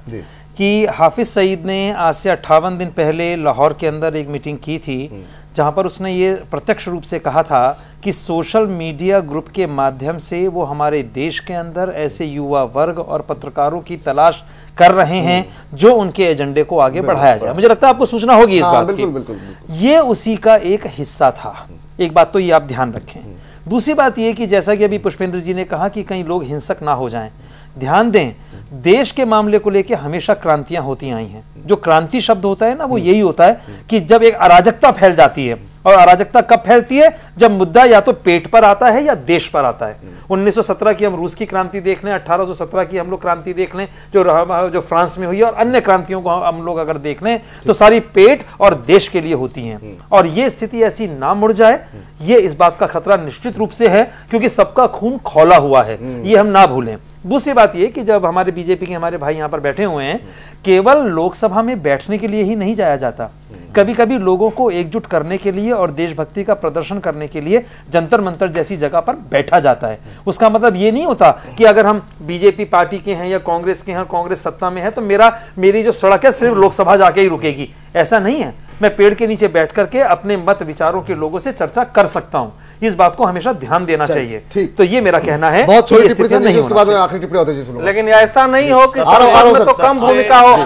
कि हाफिज सईद ने आज से 58 दिन पहले लाहौर के अंदर एक मीटिंग की थी, जहां पर उसने ये प्रत्यक्ष रूप से कहा था कि सोशल मीडिया ग्रुप के माध्यम से वो हमारे देश के अंदर ऐसे युवा वर्ग और पत्रकारों की तलाश कर रहे हैं जो उनके एजेंडे को आगे बढ़ाया जाए। मुझे लगता है आपको सूचना होगी इस बात की। ये उसी का एक हिस्सा था। एक बात तो ये आप ध्यान रखें। दूसरी बात ये कि जैसा कि अभी पुष्पेंद्र जी ने कहा कि कहीं लोग हिंसक ना हो जाएं, ध्यान दें, देश के मामले को लेकर हमेशा क्रांतियां होती आई हैं। जो क्रांति शब्द होता है ना, वो यही होता है कि जब एक अराजकता फैल जाती है, और अराजकता कब फैलती है? जब मुद्दा या तो पेट पर आता है या देश पर आता है। 1917 की हम रूस की क्रांति देख लें, 1817 की हम लोग क्रांति देख लें जो फ्रांस में हुई है, और अन्य क्रांतियों को हम लोग अगर देख लें तो सारी पेट और देश के लिए होती हैं। और ये स्थिति ऐसी ना मुड़ जाए, ये इस बात का खतरा निश्चित रूप से है, क्योंकि सबका खून खौला हुआ है, ये हम ना भूलें। दूसरी बात यह कि जब हमारे बीजेपी के हमारे भाई यहां पर बैठे हुए हैं, केवल लोकसभा में बैठने के लिए ही नहीं जाया जाता, कभी कभी लोगों को एकजुट करने के लिए और देशभक्ति का प्रदर्शन करने के लिए जंतर मंतर जैसी जगह पर बैठा जाता है। उसका मतलब ये नहीं होता कि अगर हम बीजेपी पार्टी के हैं या कांग्रेस के हैं, कांग्रेस सत्ता में है, तो मेरी जो सड़क है सिर्फ लोकसभा जाके ही रुकेगी। ऐसा नहीं है। मैं पेड़ के नीचे बैठ करके अपने मत विचारों के लोगों से चर्चा कर सकता हूं। इस बात को हमेशा ध्यान देना चाहिए। ठीक, तो ये मेरा कहना है। बहुत छोटी टिप्पणी नहीं, उसके बाद में आखिरी टिप्पणी होती है, लेकिन ऐसा नहीं हो कि तो कम भूमिका हो।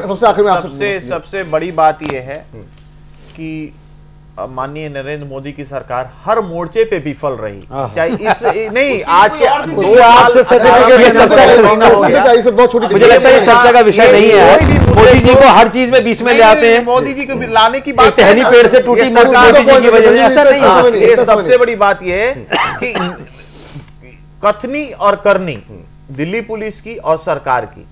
सबसे आखिर में सबसे बड़ी बात यह है कि माननीय नरेंद्र मोदी की सरकार हर मोर्चे पे विफल रही, चाहे इस नहीं आज के मुझे लगता है चर्चा का विषय नहीं है। मोदी जी को हर चीज में बीच में ले आते हैं। मोदी जी को लाने की बात, टहनी पेड़ से टूटी सरकार की वजह से ऐसा नहीं है। ये सबसे बड़ी बात यह है कि कथनी और करनी दिल्ली पुलिस की और सरकार की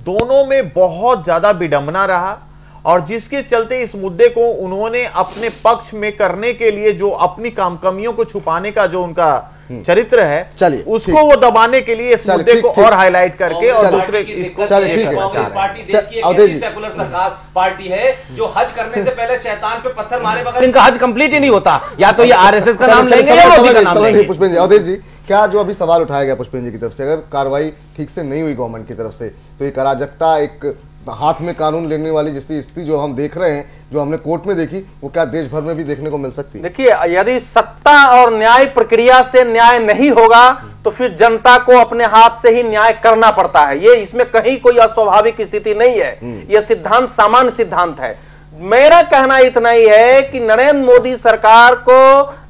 दोनों में बहुत ज्यादा विडंबना रहा, और जिसके चलते इस मुद्दे को उन्होंने अपने पक्ष में करने के लिए जो अपनी कमियों को छुपाने का जो उनका चरित्र है, चलिए उसको वो दबाने के लिए इस मुद्दे को और हाईलाइट करके और दूसरे चलिए ठीक है। पार्टी है जो हज करने से पहले शैतान पे पत्थर मारे बगैर इनका हज कंप्लीट ही नहीं होता। या तो ये आरएसएस का नाम लेंगे या मोदी का नाम लेंगे। पुष्पेंद्र जी, अवधेश जी, क्या जो अभी सवाल उठाया गया पुष्पेंद्र जी की तरफ से, अगर कार्रवाई ठीक से नहीं हुई गवर्नमेंट की तरफ से, तो एक अराजकता, एक हाथ में कानून लेने वाली जैसी स्थिति जो हम देख रहे हैं, जो हमने कोर्ट में देखी, वो क्या देश भर में भी देखने को मिल सकती है? देखिए, यदि सत्ता और न्याय प्रक्रिया से न्याय नहीं होगा तो फिर जनता को अपने हाथ से ही न्याय करना पड़ता है। ये इसमें कहीं कोई अस्वाभाविक स्थिति नहीं है। यह सिद्धांत सामान्य सिद्धांत है। मेरा कहना इतना ही है कि नरेंद्र मोदी सरकार को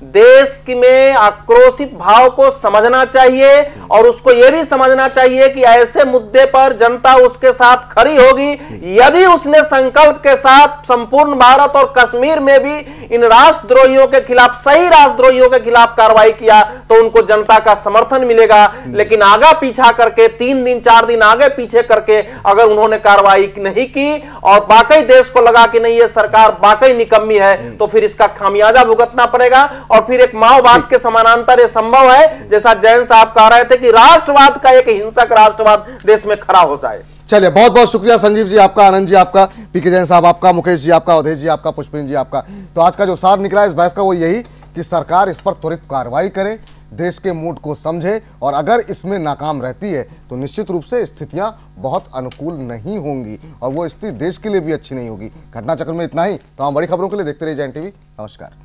देश में आक्रोशित भाव को समझना चाहिए, और उसको यह भी समझना चाहिए कि ऐसे मुद्दे पर जनता उसके साथ खड़ी होगी यदि उसने संकल्प के साथ संपूर्ण भारत और कश्मीर में भी इन राष्ट्रद्रोहियों के खिलाफ, सही राष्ट्रद्रोहियों के खिलाफ कार्रवाई किया तो उनको जनता का समर्थन मिलेगा। लेकिन आगा पीछा करके 3 दिन 4 दिन आगे पीछे करके अगर उन्होंने कार्रवाई नहीं की और बाकी देश को लगा कि नहीं ये सरकार वाकई निकम्मी है, तो फिर इसका खामियाजा भुगतना पड़ेगा। और फिर एक माओवाद के समानांतर यह संभव है, जैसा जैन साहब कह रहे थे, कि राष्ट्रवाद का एक हिंसक राष्ट्रवाद देश में खड़ा हो जाए। चलिए, बहुत बहुत शुक्रिया संजीव जी आपका, आनंद जी आपका, पीके जैन साहब आपका, मुकेश जी आपका, अवधेश जी आपका, पुष्पेंद्र जी आपका। तो आज का जो सार निकला इस बहस का वो यही कि सरकार इस पर त्वरित कार्रवाई करे, देश के मूड को समझे, और अगर इसमें नाकाम रहती है तो निश्चित रूप से स्थितियां बहुत अनुकूल नहीं होंगी, और वो स्थिति देश के लिए भी अच्छी नहीं होगी। घटना चक्र में इतना ही। तो हम बड़ी खबरों के लिए देखते रहिए जैन टीवी। नमस्कार।